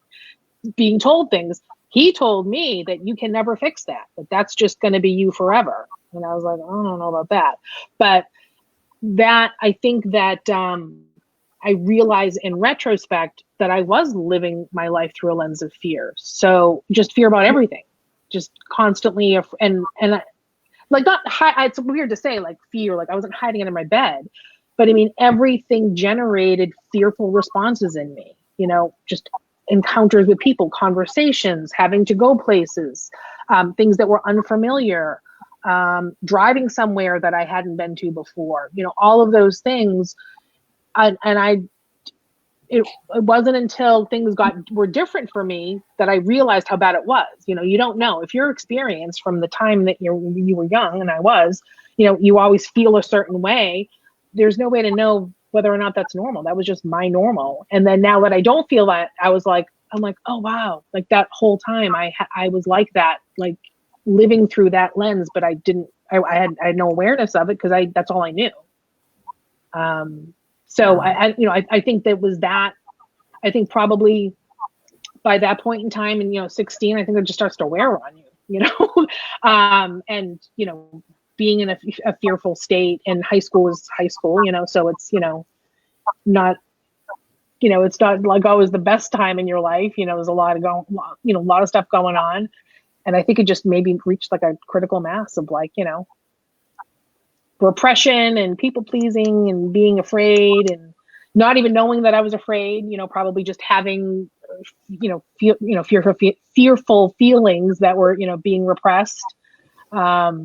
S3: being told things. He told me that you can never fix that that's just going to be you forever. And I was like, I don't know about that. But that, I think that I realize in retrospect that I was living my life through a lens of fear. So just fear about everything. Just constantly, and like, not it's weird to say, like, fear, like I wasn't hiding under my bed, but I mean, everything generated fearful responses in me, just encounters with people, conversations, having to go places, things that were unfamiliar, driving somewhere that I hadn't been to before, all of those things. It wasn't until things were different for me that I realized how bad it was. You don't know if your experience from the time that you were young, and I was, you always feel a certain way. There's no way to know whether or not that's normal. That was just my normal. And then now that I don't feel that, I'm like, oh wow, like that whole time I was like that, like living through that lens, but I had no awareness of it, because that's all I knew. So I think that was that. I think probably by that point in time, in 16, I think it just starts to wear on you, and being in a fearful state. And high school is high school, so it's not, it's not like always the best time in your life. There's a lot of stuff going on, and I think it just maybe reached like a critical mass of like repression and people pleasing and being afraid and not even knowing that I was afraid, probably just having, fearful feelings that were, being repressed, that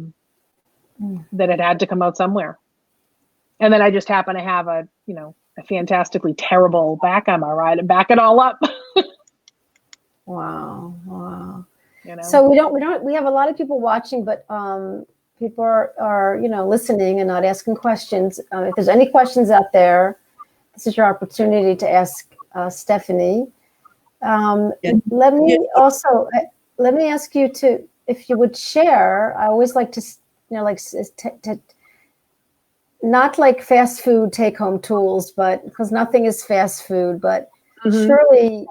S3: it had to come out somewhere. And then I just happen to have a fantastically terrible back on my ride and back it all up.
S2: Wow. So we have a lot of people watching, but, people are listening and not asking questions. If there's any questions out there, this is your opportunity to ask Stephanie. Let me ask you to, if you would share. I always like to, not like fast food take-home tools, but because nothing is fast food, but surely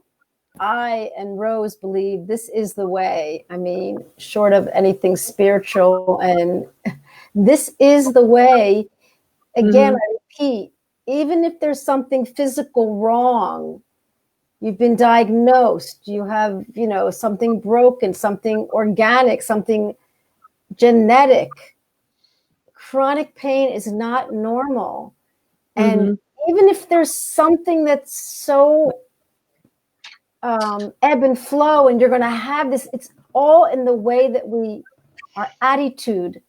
S2: I and Rose believe this is the way. I mean, short of anything spiritual, and this is the way Again, I repeat, even if there's something physical wrong, you've been diagnosed, you have, something broken, something organic, something genetic. Chronic pain is not normal. And even if there's something that's so ebb and flow, and you're going to have this, it's all in the way that our attitude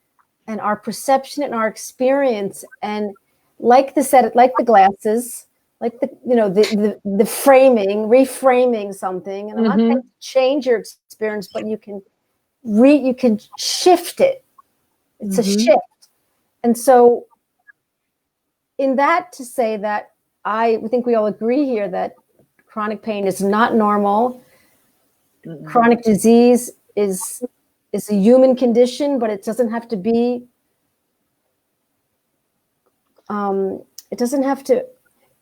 S2: and our perception and our experience. And like the glasses, like the framing, reframing something. And I'm not saying to change your experience, but you can shift it. It's a shift. And so in that, to say that I think we all agree here that chronic pain is not normal. Chronic disease is a human condition, but it doesn't have to be. It doesn't have to.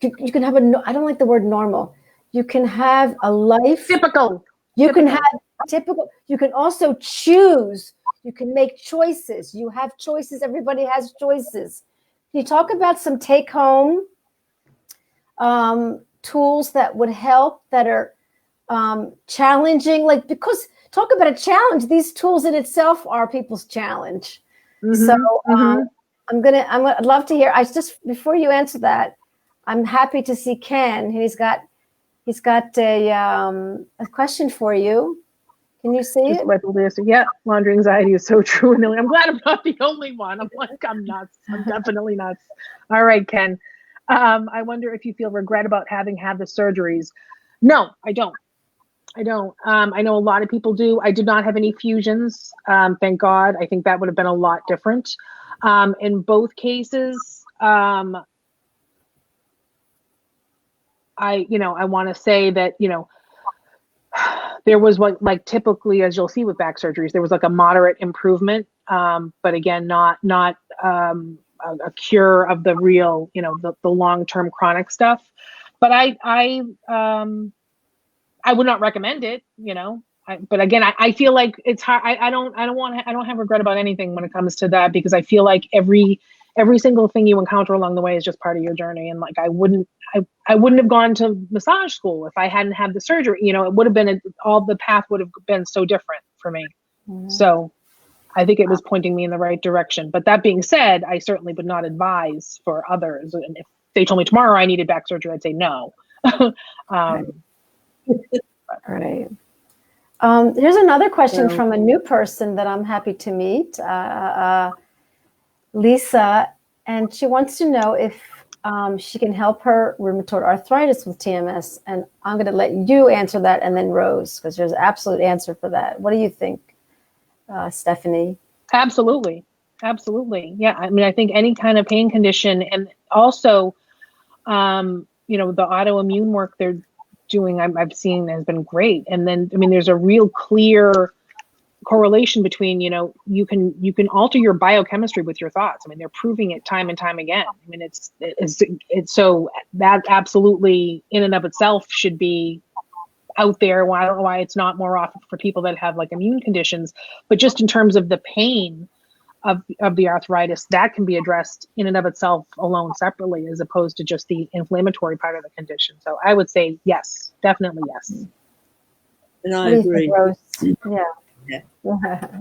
S2: You can have I don't like the word normal. You can have a life.
S3: Typical.
S2: You can have typical. You can also choose. You can make choices. You have choices. Everybody has choices. Can you talk about some take-home tools that would help, that are challenging? Because talk about a challenge. These tools in itself are people's challenge. So I'd love to hear. Before you answer that, I'm happy to see Ken. He's got a question for you. Can you see it?
S3: Yeah, laundry anxiety is so true. And I'm glad I'm not the only one. I'm nuts. I'm definitely nuts. All right, Ken. I wonder if you feel regret about having had the surgeries. No, I don't. I know a lot of people do. I did not have any fusions. Thank God. I think that would have been a lot different. In both cases, I want to say that, there was typically, as you'll see with back surgeries, there was a moderate improvement. But again, not a cure of the real, the long-term chronic stuff. But I would not recommend it, but again, I feel like it's hard. I don't have regret about anything when it comes to that, because I feel like every single thing you encounter along the way is just part of your journey. And I wouldn't have gone to massage school if I hadn't had the surgery. It would have been all the path would have been so different for me. So I think it was pointing me in the right direction. But that being said, I certainly would not advise for others. And if they told me tomorrow I needed back surgery, I'd say no.
S2: Right. Here's another question from a new person that I'm happy to meet, Lisa, and she wants to know if she can help her rheumatoid arthritis with TMS. And I'm going to let you answer that, and then Rose, because there's an absolute answer for that. What do you think, Stephanie?
S3: Absolutely. Yeah. I think any kind of pain condition, and also, the autoimmune work they're doing, I've seen has been great. And then, there's a real clear correlation between, you can alter your biochemistry with your thoughts. They're proving it time and time again. It's so that absolutely in and of itself should be out there. Well, I don't know why it's not more often for people that have immune conditions, but just in terms of the pain of the arthritis, that can be addressed in and of itself alone separately, as opposed to just the inflammatory part of the condition. So I would say yes, definitely yes.
S1: And I agree.
S2: Yeah.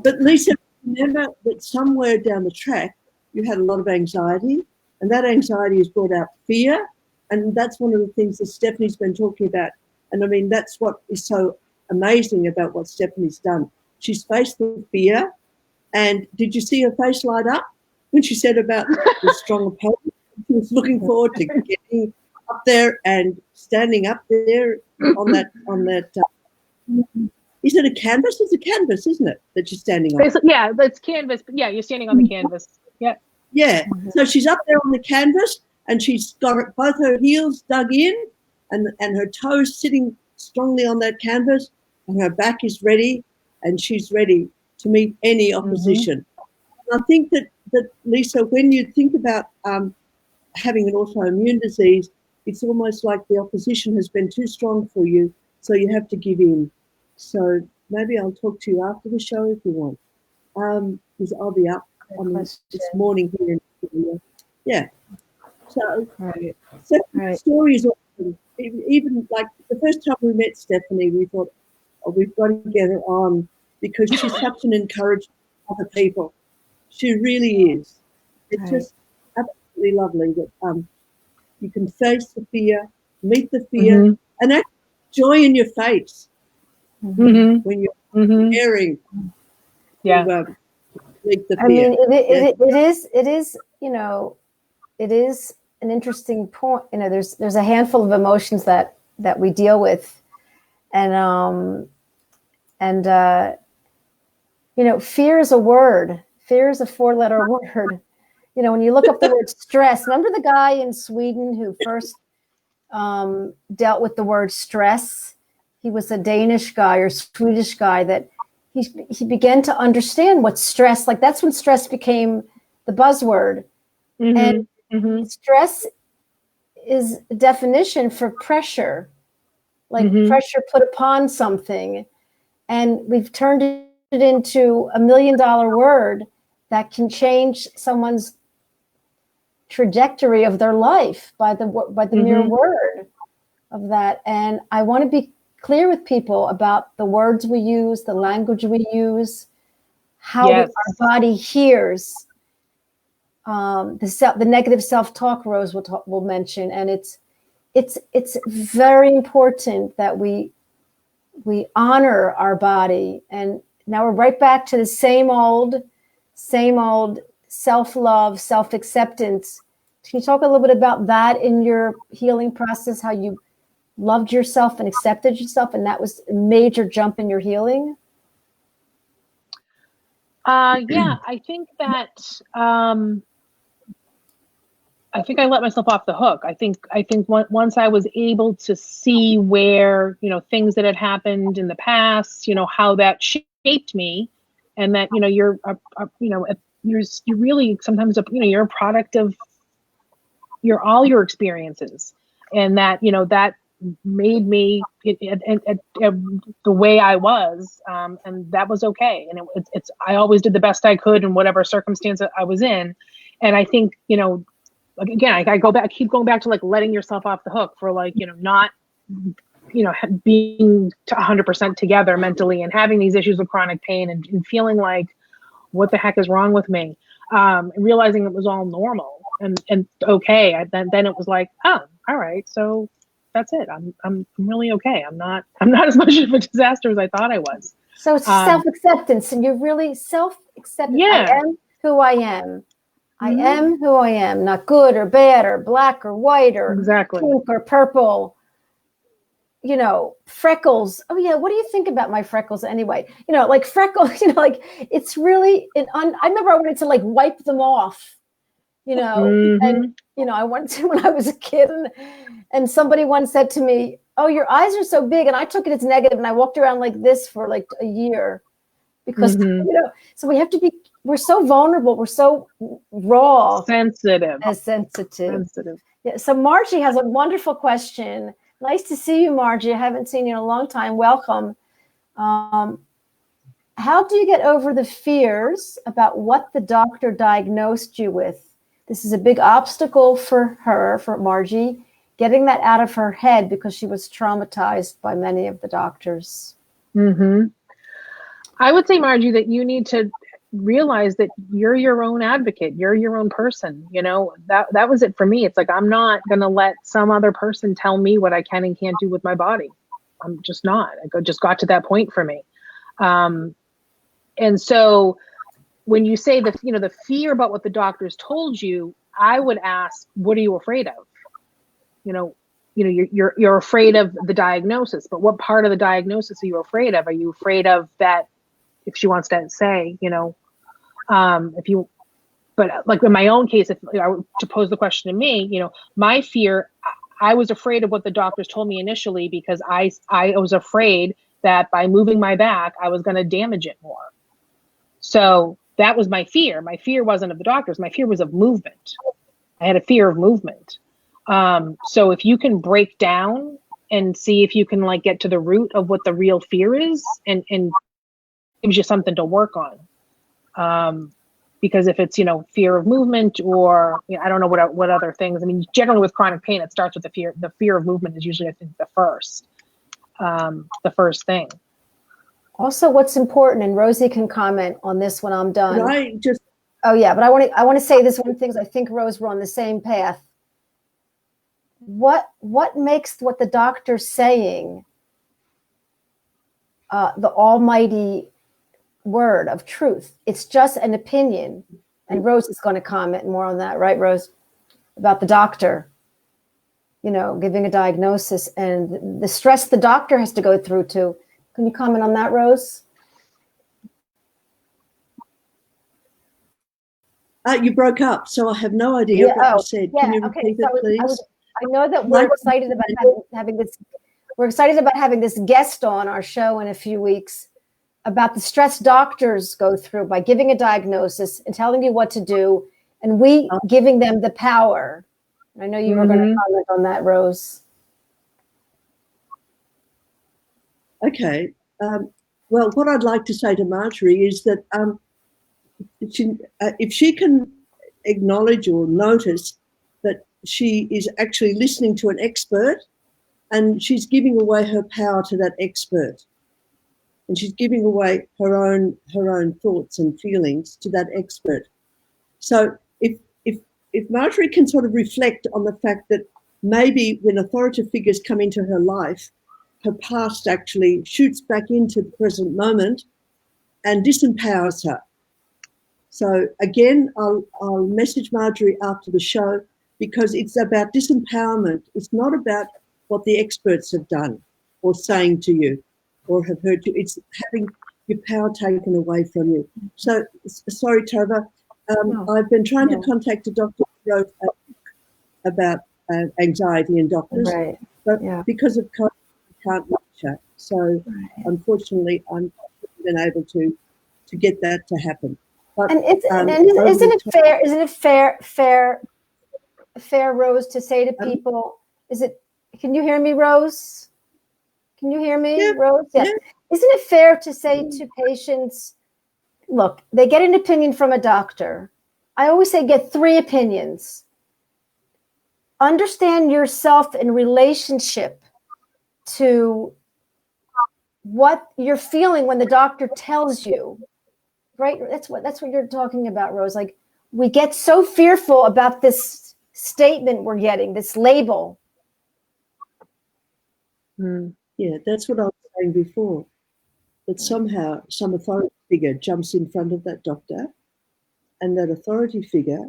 S1: But Lisa, remember that somewhere down the track you had a lot of anxiety, and that anxiety has brought out fear, and that's one of the things that Stephanie's been talking about. And that's what is so amazing about what Stephanie's done. She's faced the fear. And did you see her face light up when she said about the strong opponent? She was looking forward to getting up there and standing up there on that. Is it a canvas? It's a canvas, isn't it, that you're standing on?
S3: Yeah, that's canvas. But yeah, you're standing on the canvas. Yeah.
S1: Yeah. So she's up there on the canvas, and she's got both her heels dug in, and her toes sitting strongly on that canvas, and her back is ready, and she's ready to meet any opposition. I think that Lisa, when you think about having an autoimmune disease, it's almost like the opposition has been too strong for you, so you have to give in. So maybe I'll talk to you after the show if you want, because I'll be up this morning here. Yeah. So,
S2: Right.
S1: Stephanie's story is awesome. Even like the first time we met Stephanie, we thought, oh, we've got to get her on because she's such an encouragement to other people. She really is. It's just absolutely lovely that you can face the fear, meet the fear, and actually joy in your face when you're caring.
S3: Yeah.
S1: Meet the fear.
S2: I mean, it is, you know, it is an interesting point. You know, there's a handful of emotions that we deal with, and you know, fear is a word. Fear is a 4-letter word. You know, when you look up the word stress, remember the guy in Sweden who first dealt with the word stress? He was a Danish guy or Swedish guy that he began to understand what stress, like that's when stress became the buzzword. And stress is a definition for pressure, like pressure put upon something. And we've turned it into $1 million word that can change someone's trajectory of their life by the mere word of that. And I want to be clear with people about the words we use, the language we use, how our body hears the negative self-talk Rose will mention. And it's very important that we honor our body. And now we're right back to the same old self-love, self-acceptance. Can you talk a little bit about that in your healing process, how you loved yourself and accepted yourself, and that was a major jump in your healing?
S3: Yeah, I think that I think I let myself off the hook. I think once I was able to see where, you know, things that had happened in the past, you know, how that shaped me, and that, you know, you're really sometimes you're a product of all your experiences, and that, you know, that made me the way I was, and that was okay. And it's I always did the best I could in whatever circumstance I was in. And I think, you know, again, I keep going back to like letting yourself off the hook for, like, you know, not, you know, being 100% together mentally and having these issues of chronic pain and feeling like, what the heck is wrong with me? And realizing it was all normal and okay. Then it was like, oh, all right, so that's it. I'm really okay. I'm not as much of a disaster as I thought I was.
S2: So it's self-acceptance, and you're really self-accepting.
S3: Yeah.
S2: I am who I am. I am who I am, not good or bad or black or white or pink or purple. You know, freckles. Oh yeah, what do you think about my freckles anyway? You know, like freckles, you know, like it's really I remember I wanted to like wipe them off, you know, and you know, I wanted to when I was a kid, and somebody once said to me, "Oh, your eyes are so big," and I took it as negative, and I walked around like this for like a year because you know, so we have to be. We're so vulnerable. We're so raw, sensitive. Yeah. So Margie has a wonderful question. Nice to see you, Margie. I haven't seen you in a long time. Welcome. How do you get over the fears about what the doctor diagnosed you with? This is a big obstacle for her, for Margie, getting that out of her head because she was traumatized by many of the doctors.
S3: I would say, Margie, that you need to realize that you're your own advocate. You're your own person. You know, that was it for me. It's like, I'm not going to let some other person tell me what I can and can't do with my body. I'm just not. I just got to that point for me. And so when you say the fear about what the doctors told you, I would ask, what are you afraid of? You're afraid of the diagnosis, but what part of the diagnosis are you afraid of? Are you afraid of that? If she wants to say, but like in my own case, if I were to pose the question to me, my fear, I was afraid of what the doctors told me initially because I was afraid that by moving my back, I was going to damage it more. So that was my fear. My fear wasn't of the doctors. My fear was of movement. I had a fear of movement. So if you can break down and see if you can like get to the root of what the real fear is and gives you something to work on. because if it's, fear of movement or I don't know what other things. I mean, generally with chronic pain, it starts with the fear of movement is usually, I think, the first thing.
S2: Also, what's important, and Rosie can comment on this when I'm done.
S1: Oh
S2: yeah, but I want to say this one thing. I think, Rose, we're on the same path. What makes what the doctor's saying the almighty word of truth? It's just an opinion. And Rose is going to comment more on that, right, Rose? About the doctor, giving a diagnosis and the stress the doctor has to go through too. Can you comment on that, Rose?
S3: You broke up, so I have no idea what you said. Can you repeat it, please?
S2: I know that we're excited about having this. We're excited about having this guest on our show in a few weeks about the stress doctors go through by giving a diagnosis and telling you what to do, and we giving them the power. I know you were going to comment on that, Rose.
S1: Okay. Well, what I'd like to say to Marjorie is that if she can acknowledge or notice that she is actually listening to an expert and she's giving away her power to that expert, and she's giving away her own thoughts and feelings to that expert. So if Marjorie can sort of reflect on the fact that maybe when authoritative figures come into her life, her past actually shoots back into the present moment and disempowers her. So again, I'll message Marjorie after the show, because it's about disempowerment. It's not about what the experts have done or saying to you or have heard you. It's having your power taken away from you. So, sorry, Tovah. I've been trying to contact a doctor who wrote about anxiety in doctors, but because of COVID, I can't reach her. So, unfortunately, I'm not been able to get that to happen. But,
S2: and isn't it fair, Rose, to say to people? Can you hear me, Rose? Can you hear me, Rose? Yes. Yeah. Isn't it fair to say to patients, look, they get an opinion from a doctor. I always say get 3 opinions. Understand yourself in relationship to what you're feeling when the doctor tells you, right? That's what you're talking about, Rose. Like, we get so fearful about this statement we're getting, this label.
S1: Yeah, that's what I was saying before, that somehow some authority figure jumps in front of that doctor, and that authority figure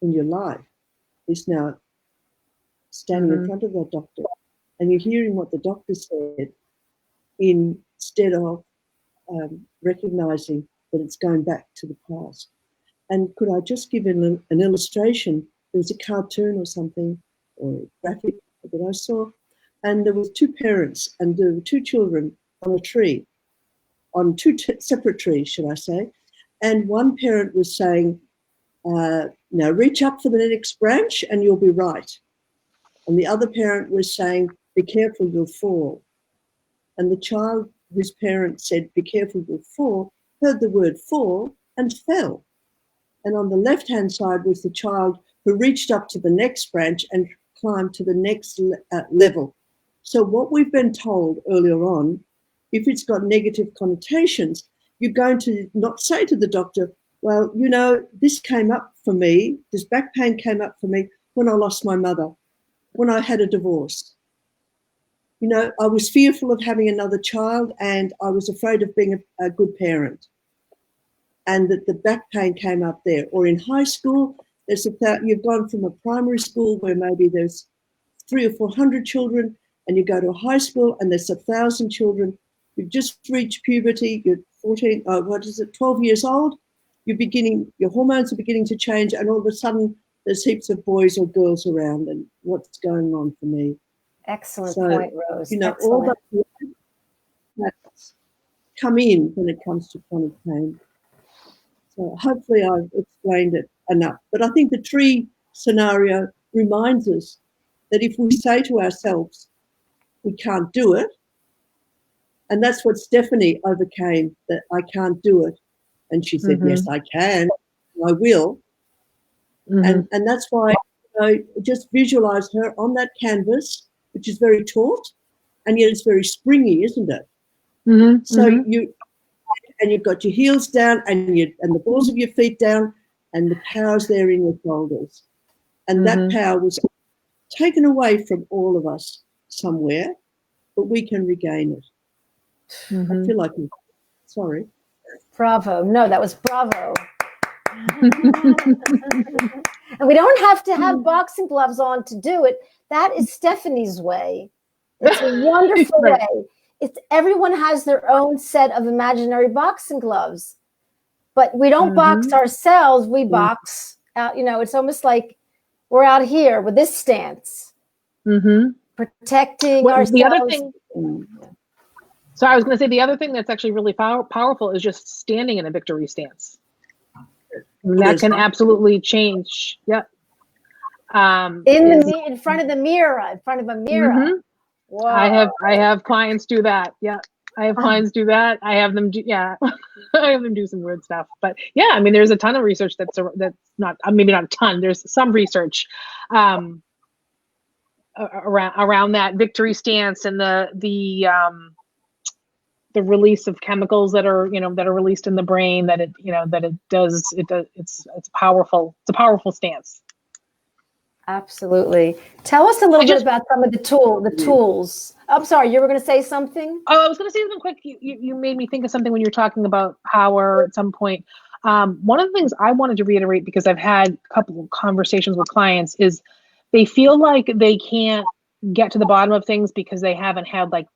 S1: in your life is now standing in front of that doctor, and you're hearing what the doctor said instead of recognizing that it's going back to the past. And could I just give an illustration? There was a cartoon or something, or a graphic that I saw, and there was 2 parents, and there were 2 children on a tree, on 2 separate trees, should I say. And one parent was saying, now reach up for the next branch and you'll be right. And the other parent was saying, be careful, you'll fall. And the child whose parent said, be careful, you'll fall, heard the word fall and fell. And on the left-hand side was the child who reached up to the next branch and climbed to the next level. So what we've been told earlier on, if it's got negative connotations, you're going to not say to the doctor, well, this came up for me, this back pain came up for me when I lost my mother, when I had a divorce. I was fearful of having another child, and I was afraid of being a good parent. And that the back pain came up there. Or in high school, you've gone from a primary school where maybe there's 300 or 400 children, and you go to a high school and there's 1,000 children. You've just reached puberty, you're 12 years old, your hormones are beginning to change, and all of a sudden there's heaps of boys or girls around, and what's going on for me?
S2: Excellent point, Rose.
S1: All that come in when it comes to chronic pain. So hopefully I've explained it enough. But I think the tree scenario reminds us that if we say to ourselves, we can't do it, and that's what Stephanie overcame, that I can't do it. And she said, yes, I can. I will. And that's why just visualize her on that canvas, which is very taut, and yet it's very springy, isn't it? So you've got your heels down and the balls of your feet down, and the power's there in your shoulders. And that power was taken away from all of us somewhere, but we can regain it. I feel like, sorry.
S2: Bravo. No, that was bravo. And we don't have to have boxing gloves on to do it. That is Stephanie's way. It's a wonderful way. Everyone has their own set of imaginary boxing gloves, but we don't box ourselves. We box out. It's almost like we're out here with this stance, protecting ourselves.
S3: The other thing. So I was going to say the other thing that's actually really powerful is just standing in a victory stance. That can absolutely change. Yep.
S2: In front of the mirror, in front of a mirror. Wow.
S3: I have clients do that. Yeah. I have clients do that. I have them do, I have them do some weird stuff. But yeah, I mean, there's a ton of research that's not, maybe not a ton. There's some research around that victory stance and the release of chemicals that are released in the brain, that it's powerful. It's a powerful stance.
S2: Absolutely. Tell us a little bit about some of the tools. I'm sorry, you were going to say something?
S3: Oh, I was going to say something quick. You made me think of something when you were talking about power at some point. One of the things I wanted to reiterate, because I've had a couple of conversations with clients, is they feel like they can't get to the bottom of things because they haven't had like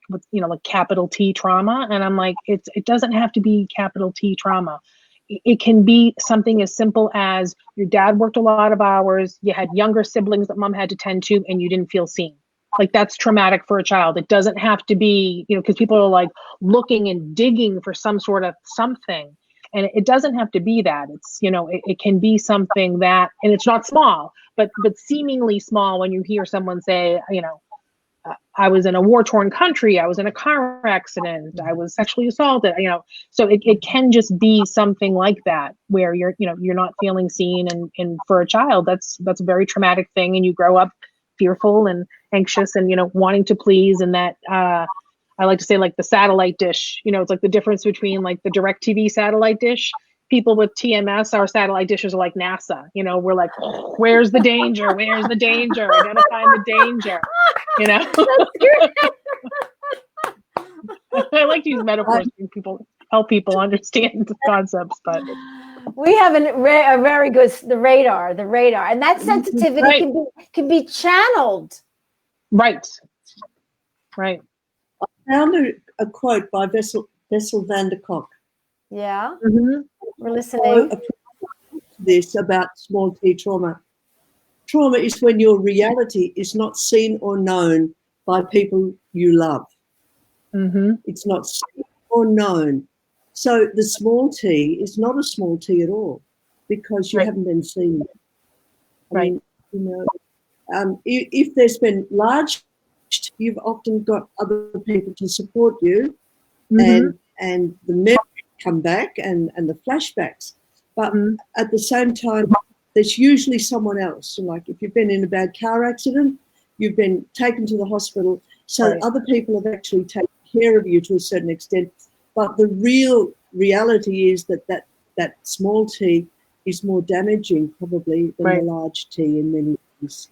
S3: capital T trauma. And I'm like, it doesn't have to be capital T trauma. It can be something as simple as your dad worked a lot of hours, you had younger siblings that mom had to tend to, and you didn't feel seen. Like, that's traumatic for a child. It doesn't have to be, because people are like looking and digging for some sort of something. And it doesn't have to be that. It's, it can be something that, and it's not small, but seemingly small when you hear someone say, I was in a war-torn country, I was in a car accident, I was sexually assaulted, so it can just be something like that, where you're not feeling seen, and for a child, that's a very traumatic thing, and you grow up fearful and anxious and, wanting to please, and that, I like to say, like the satellite dish, it's like the difference between like the DirecTV satellite dish. People with TMS, our satellite dishes are like NASA. We're like, oh, where's the danger? Where's the danger? I gotta find the danger. I like to use metaphors to help people understand the concepts. But
S2: we have a very good the radar, and that sensitivity can be channeled.
S3: Right.
S1: I found a quote by Bessel van der Kolk.
S2: Yeah. We're listening.
S1: This about small t trauma. Trauma is when your reality is not seen or known by people you love. It's not seen or known. So the small t is not a small t at all, because you haven't been seen. I mean, if there's been large, you've often got other people to support you, and the memories come back and the flashbacks. But at the same time, there's usually someone else. So like if you've been in a bad car accident, you've been taken to the hospital, so other people have actually taken care of you to a certain extent. But the real reality is that small t is more damaging probably than the large t in many ways.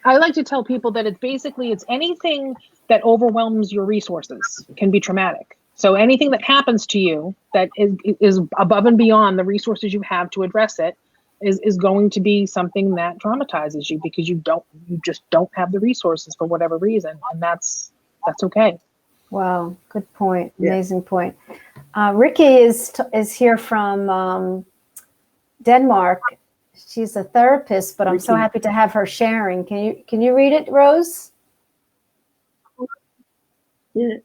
S3: I like to tell people that it's anything that overwhelms your resources can be traumatic. So anything that happens to you that is above and beyond the resources you have to address it is going to be something that traumatizes you, because you just don't have the resources for whatever reason, and that's okay.
S2: Wow, good point. Amazing point. Ricky is here from Denmark. She's a therapist, but I'm so happy to have her sharing. Can you read it, Rose?
S1: Yeah.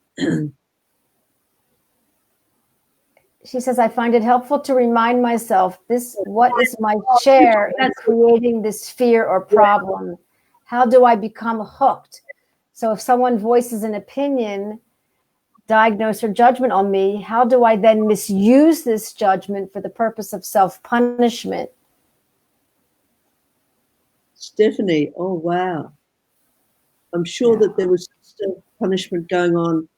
S2: She says, I find it helpful to remind myself what is my share in creating this fear or problem? How do I become hooked? So if someone voices an opinion, diagnosis or judgment on me, how do I then misuse this judgment for the purpose of self-punishment?
S1: Stephanie, oh wow. I'm sure that there was still punishment going on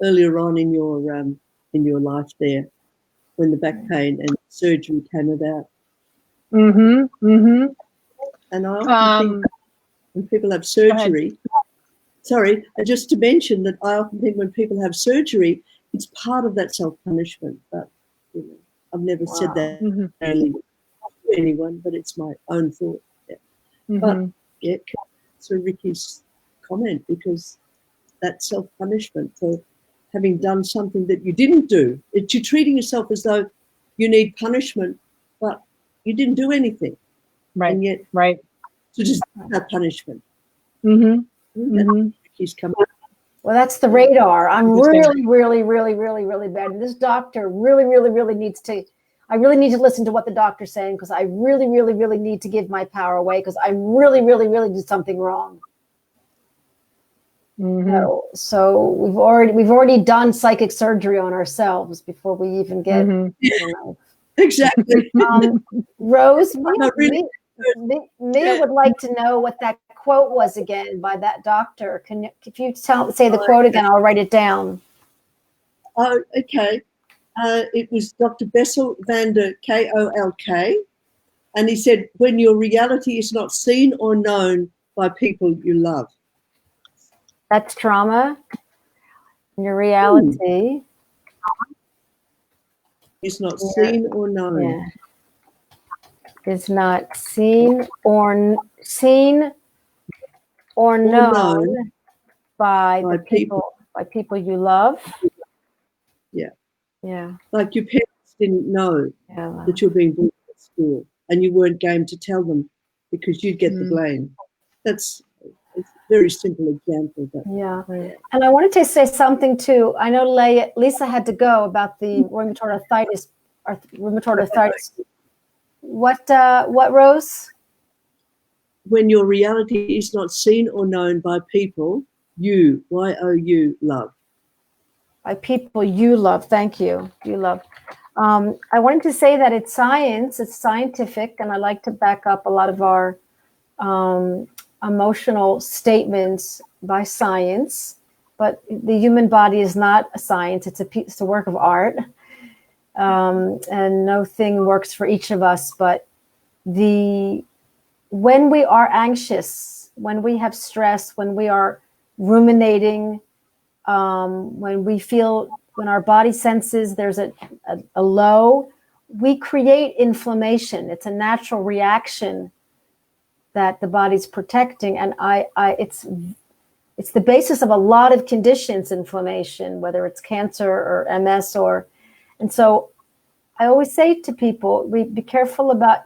S1: earlier on in your life there, when the back pain and surgery came about. And I often think when people have surgery, sorry, just to mention that I often think when people have surgery, it's part of that self-punishment. But you know, I've never said that to anyone, but it's my own thought. Yeah. But yeah, so Ricky's comment, because that self-punishment for having done something that you didn't do. You're treating yourself as though you need punishment, but you didn't do anything.
S3: Right.
S1: And yet, so just that punishment. Ricky's coming.
S2: Well, that's the radar. I'm really, really, really, really, really bad. And this doctor really, really, really needs to, I really need to listen to what the doctor's saying, because I really, really, really need to give my power away, because I really, really, really did something wrong. So we've already done psychic surgery on ourselves before we even get, you know.
S1: Exactly.
S2: Rose, Mia would like to know what that quote was again by that doctor. If you say the quote again, I'll write it down.
S1: Oh, okay. It was Dr. Bessel van der Kolk, and he said, when your reality is not seen or known by people you love.
S2: That's trauma. Your reality
S1: is not seen or known.
S2: Yeah. Is not seen or known by the people you love.
S1: Yeah.
S2: Yeah.
S1: Like your parents didn't know that you're being bullied at school, and you weren't game to tell them because you'd get the blame. It's a very simple example. But
S2: yeah. And I wanted to say something too. I know Lisa had to go about the rheumatoid arthritis. What, Rose?
S1: When your reality is not seen or known by people you, Y-O-U, love.
S2: By people you love. Thank you. You love. I wanted to say that it's science, it's scientific, and I like to back up a lot of our emotional statements by science, but the human body is not a science, it's a work of art. And no thing works for each of us, but when we are anxious, when we have stress, when we are ruminating, when our body senses there's a low, we create inflammation. It's a natural reaction that the body's protecting, and it's the basis of a lot of conditions, inflammation, whether it's cancer or MS and so I always say to people, be careful about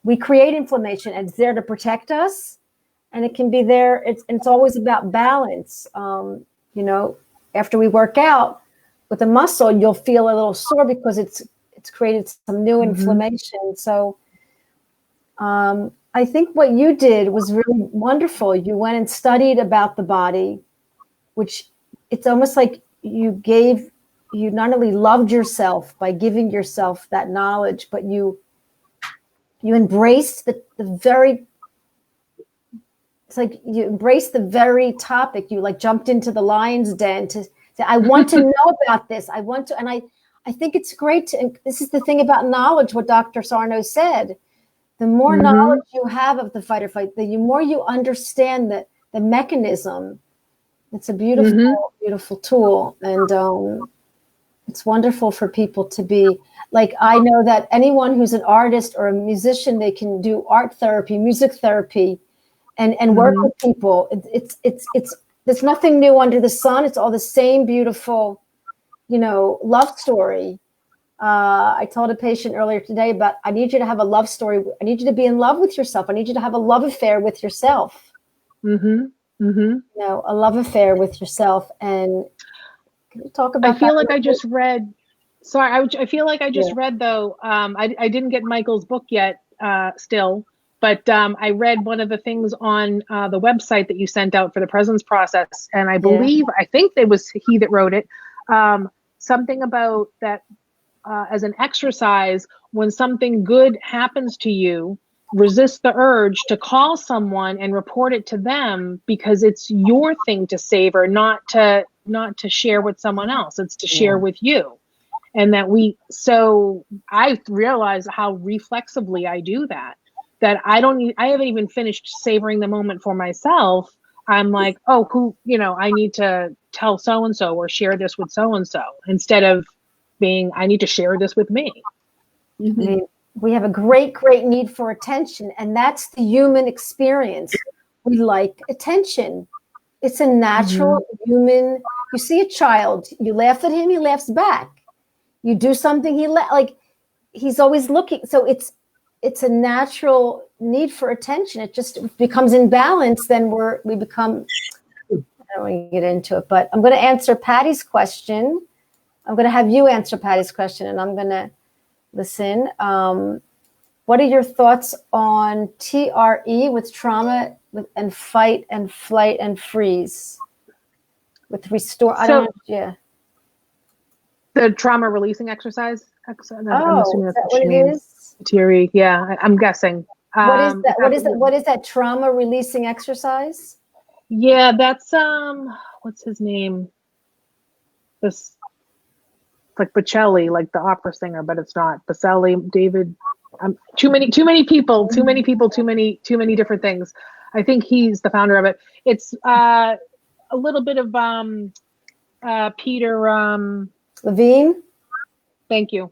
S2: we create inflammation, and it's there to protect us, and it can be there. It's always about balance. After we work out with a muscle, you'll feel a little sore because it's created some new inflammation. So I think what you did was really wonderful. You went and studied about the body, which it's almost like you not only loved yourself by giving yourself that knowledge, but you embraced the very, it's like you embraced the very topic. You like jumped into the lion's den to say, I want to know about this. I want to, and I think it's great and this is the thing about knowledge, what Dr. Sarno said. The more knowledge you have of the fight or flight, the more you understand the mechanism. It's a beautiful, beautiful tool. And it's wonderful for people to be like, I know that anyone who's an artist or a musician, they can do art therapy, music therapy, and work with people. It's there's nothing new under the sun. It's all the same beautiful, love story. I told a patient earlier today about, I need you to have a love story. I need you to be in love with yourself. I need you to have a love affair with yourself. A love affair with yourself. And can you talk about
S3: I feel like I just read, I feel like I just read though, I didn't get Michael's book yet still, But I read one of the things on the website that you sent out for the presence process, and I believe, I think it was he that wrote it, something about that as an exercise, when something good happens to you, resist the urge to call someone and report it to them, because it's your thing to savor, not to share with someone else. It's to share with you. And that so I realized how reflexively I do that I haven't even finished savoring the moment for myself. I'm like, oh, I need to tell so-and-so or share this with so-and-so, instead of being, I need to share this with me.
S2: Mm-hmm. I mean, we have a great need for attention, and that's the human experience. We like attention. It's a natural human. You see a child, you laugh at him, he laughs back. You do something, he's always looking. So it's a natural need for attention. It just becomes imbalanced, then we become, I don't want to get into it, but I'm going to answer Patty's question. I'm going to have you answer Patty's question, and I'm going to listen. What are your thoughts on TRE with trauma and fight and flight and freeze with restore?
S3: The trauma releasing exercise. I'm assuming that's
S2: what it is.
S3: TRE. Yeah, I'm guessing.
S2: What is that? What is that trauma releasing exercise?
S3: Yeah, that's what's his name? This, like Bocelli, like the opera singer, but it's not Bocelli. David. Too many people, too many different things. I think he's the founder of it. It's a little bit of Peter
S2: Levine.
S3: Thank you.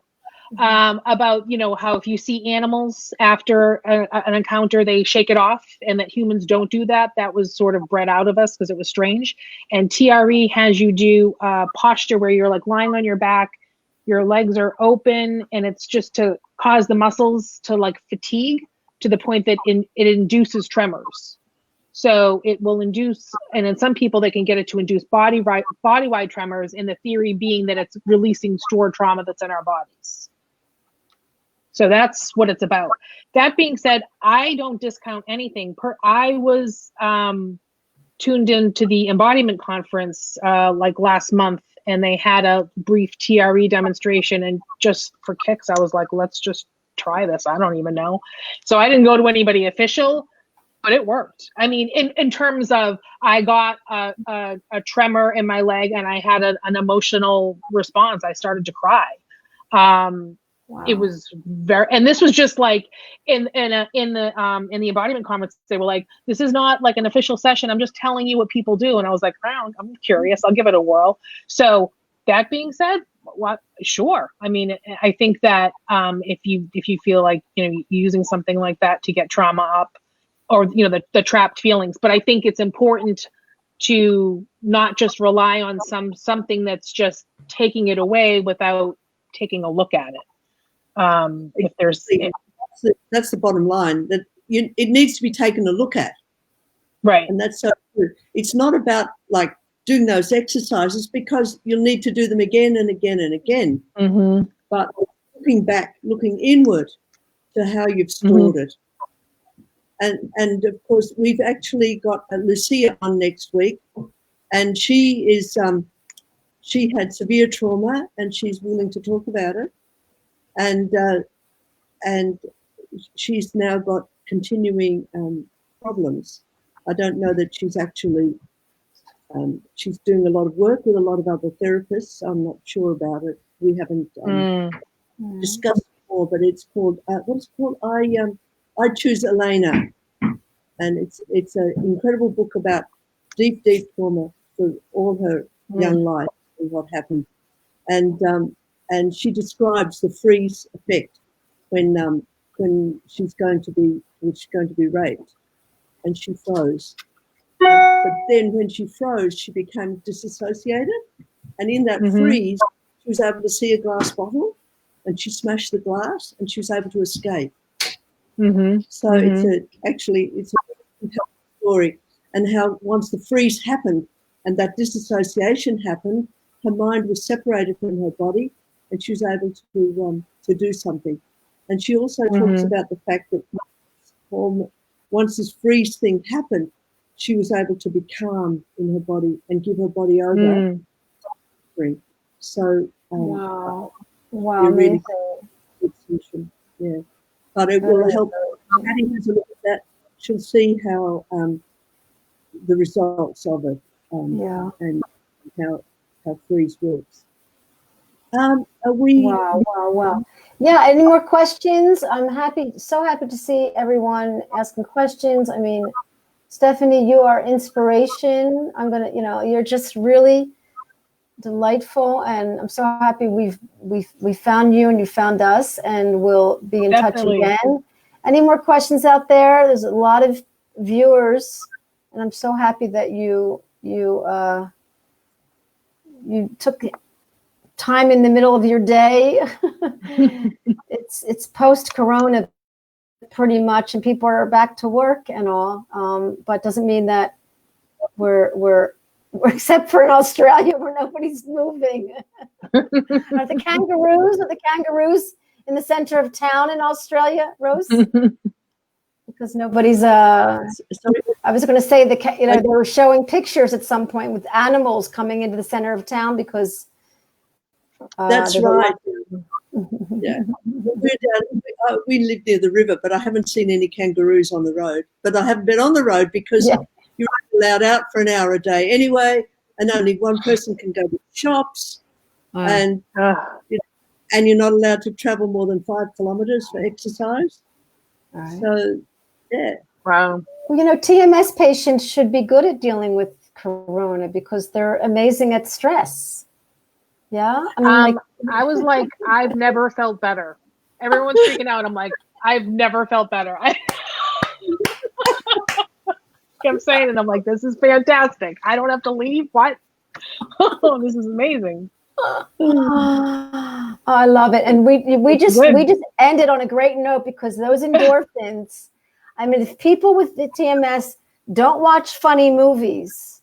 S3: About how if you see animals after an encounter, they shake it off, and that humans don't do that. That was sort of bred out of us because it was strange. And TRE has you do posture where you're like lying on your back, your legs are open, and it's just to cause the muscles to like fatigue to the point that it induces tremors. So it will induce, and in some people they can get it to induce body-wide tremors, and the theory being that it's releasing stored trauma that's in our bodies. So that's what it's about. That being said, I don't discount anything. I was tuned into the embodiment conference like last month, and they had a brief TRE demonstration, and just for kicks, I was like, let's just try this. I don't even know. So I didn't go to anybody official, but it worked. I mean, in terms of, I got a tremor in my leg, and I had an emotional response. I started to cry. Wow. It was and this was just like in the embodiment conference, they were like, this is not like an official session. I'm just telling you what people do. And I was like, I'm curious. I'll give it a whirl. So that being said, sure. I mean, I think that if you feel like, using something like that to get trauma up, or, the trapped feelings, but I think it's important to not just rely on something that's just taking it away without taking a look at it. If there's,
S1: that's the bottom line, that it needs to be taken a look at.
S3: Right.
S1: And that's so true. It's not about like doing those exercises, because you'll need to do them again and again and again.
S2: Mm-hmm.
S1: But looking back, looking inward to how you've stored it. And of course, we've actually got Lucia on next week, and she is she had severe trauma, and she's willing to talk about it, and she's now got continuing problems. I don't know that she's actually she's doing a lot of work with a lot of other therapists. I'm not sure about it. We haven't discussed it more, but it's called what's it called? I Choose Elena, and it's an incredible book about deep trauma for all her young life and what happened, and she describes the freeze effect when she's going to be raped, and she froze. But then when she froze, she became disassociated, and in that freeze, she was able to see a glass bottle, and she smashed the glass, and she was able to escape. So it's a story, and how once the freeze happened and that disassociation happened, her mind was separated from her body, and she was able to do something. And she also talks about the fact that once this freeze thing happened, she was able to be calm in her body and give her body over. So
S2: wow,
S1: really good solution. Yeah, but it will help. Patty has a look at that. She'll see how the results of it and how freeze works. Are we?
S2: Wow. Yeah, any more questions? I'm so happy to see everyone asking questions. I mean, Stephanie, you are inspiration. You're just really delightful, and I'm so happy we found you and you found us, and we'll be in touch again. Any more questions out there? There's a lot of viewers, and I'm so happy that you took time in the middle of your day. It's post-corona pretty much, and people are back to work and all, but doesn't mean that we're except for in Australia where nobody's moving. Are the kangaroos in the center of town in Australia, Rose? Because nobody's I was going to say they were showing pictures at some point with animals coming into the center of town because
S1: that's right. Yeah, we live near the river, but I haven't seen any kangaroos on the road. But I haven't been on the road because you're allowed out for an hour a day anyway, and only one person can go to shops, and you're not allowed to travel more than 5 kilometers for exercise. Right. So, yeah.
S3: Wow.
S2: Well, TMS patients should be good at dealing with corona because they're amazing at stress. Yeah.
S3: I was like, I've never felt better. Everyone's freaking out. I'm like, I've never felt better. I kept saying it. I'm like, this is fantastic. I don't have to leave. What? Oh, this is amazing.
S2: Oh, I love it. And we just ended on a great note because those endorphins. I mean, if people with the TMS don't watch funny movies,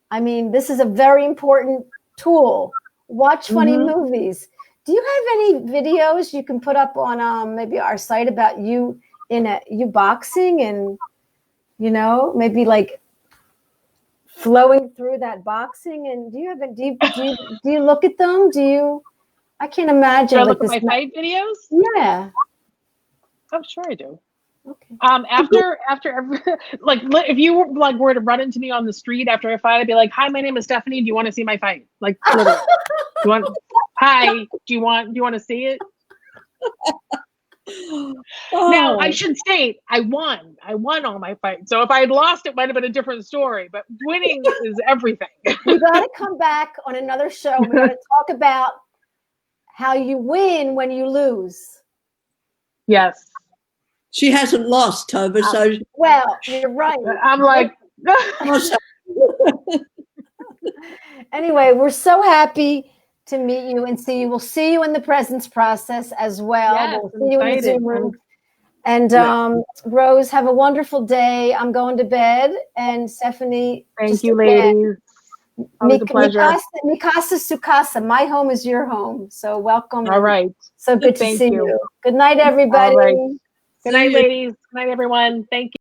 S2: I mean, this is a very important tool. Watch funny movies. Do you have any videos you can put up on maybe our site about you you boxing and maybe like flowing through that boxing? And do you look at them? I can't imagine.
S3: Do I look at my fight videos?
S2: Yeah.
S3: Oh, sure I do.
S2: Okay.
S3: After every, like, if you were to run into me on the street after a fight, I'd be like, "Hi, my name is Stephanie. Do you want to see my fight?" Like, literally. Hi, do you want to see it? Now, I should state, I won all my fights. So if I had lost, it might have been a different story. But winning is everything.
S2: We got to come back on another show. We got to talk about how you win when you lose.
S3: Yes.
S1: She hasn't lost, Tovah, so...
S2: Well, you're right.
S3: I'm like...
S2: Anyway, we're so happy to meet you and see you. We'll see you in the presence process as well.
S3: Yes,
S2: we'll see you in the Zoom room. And Rose, have a wonderful day. I'm going to bed. And Stephanie...
S3: Thank you, ladies. Always a pleasure.
S2: Mikasa Sukasa. My home is your home. So welcome.
S3: All right.
S2: So good to see you. Good night, everybody.
S3: All right. Good night, ladies. Good night, everyone. Thank you.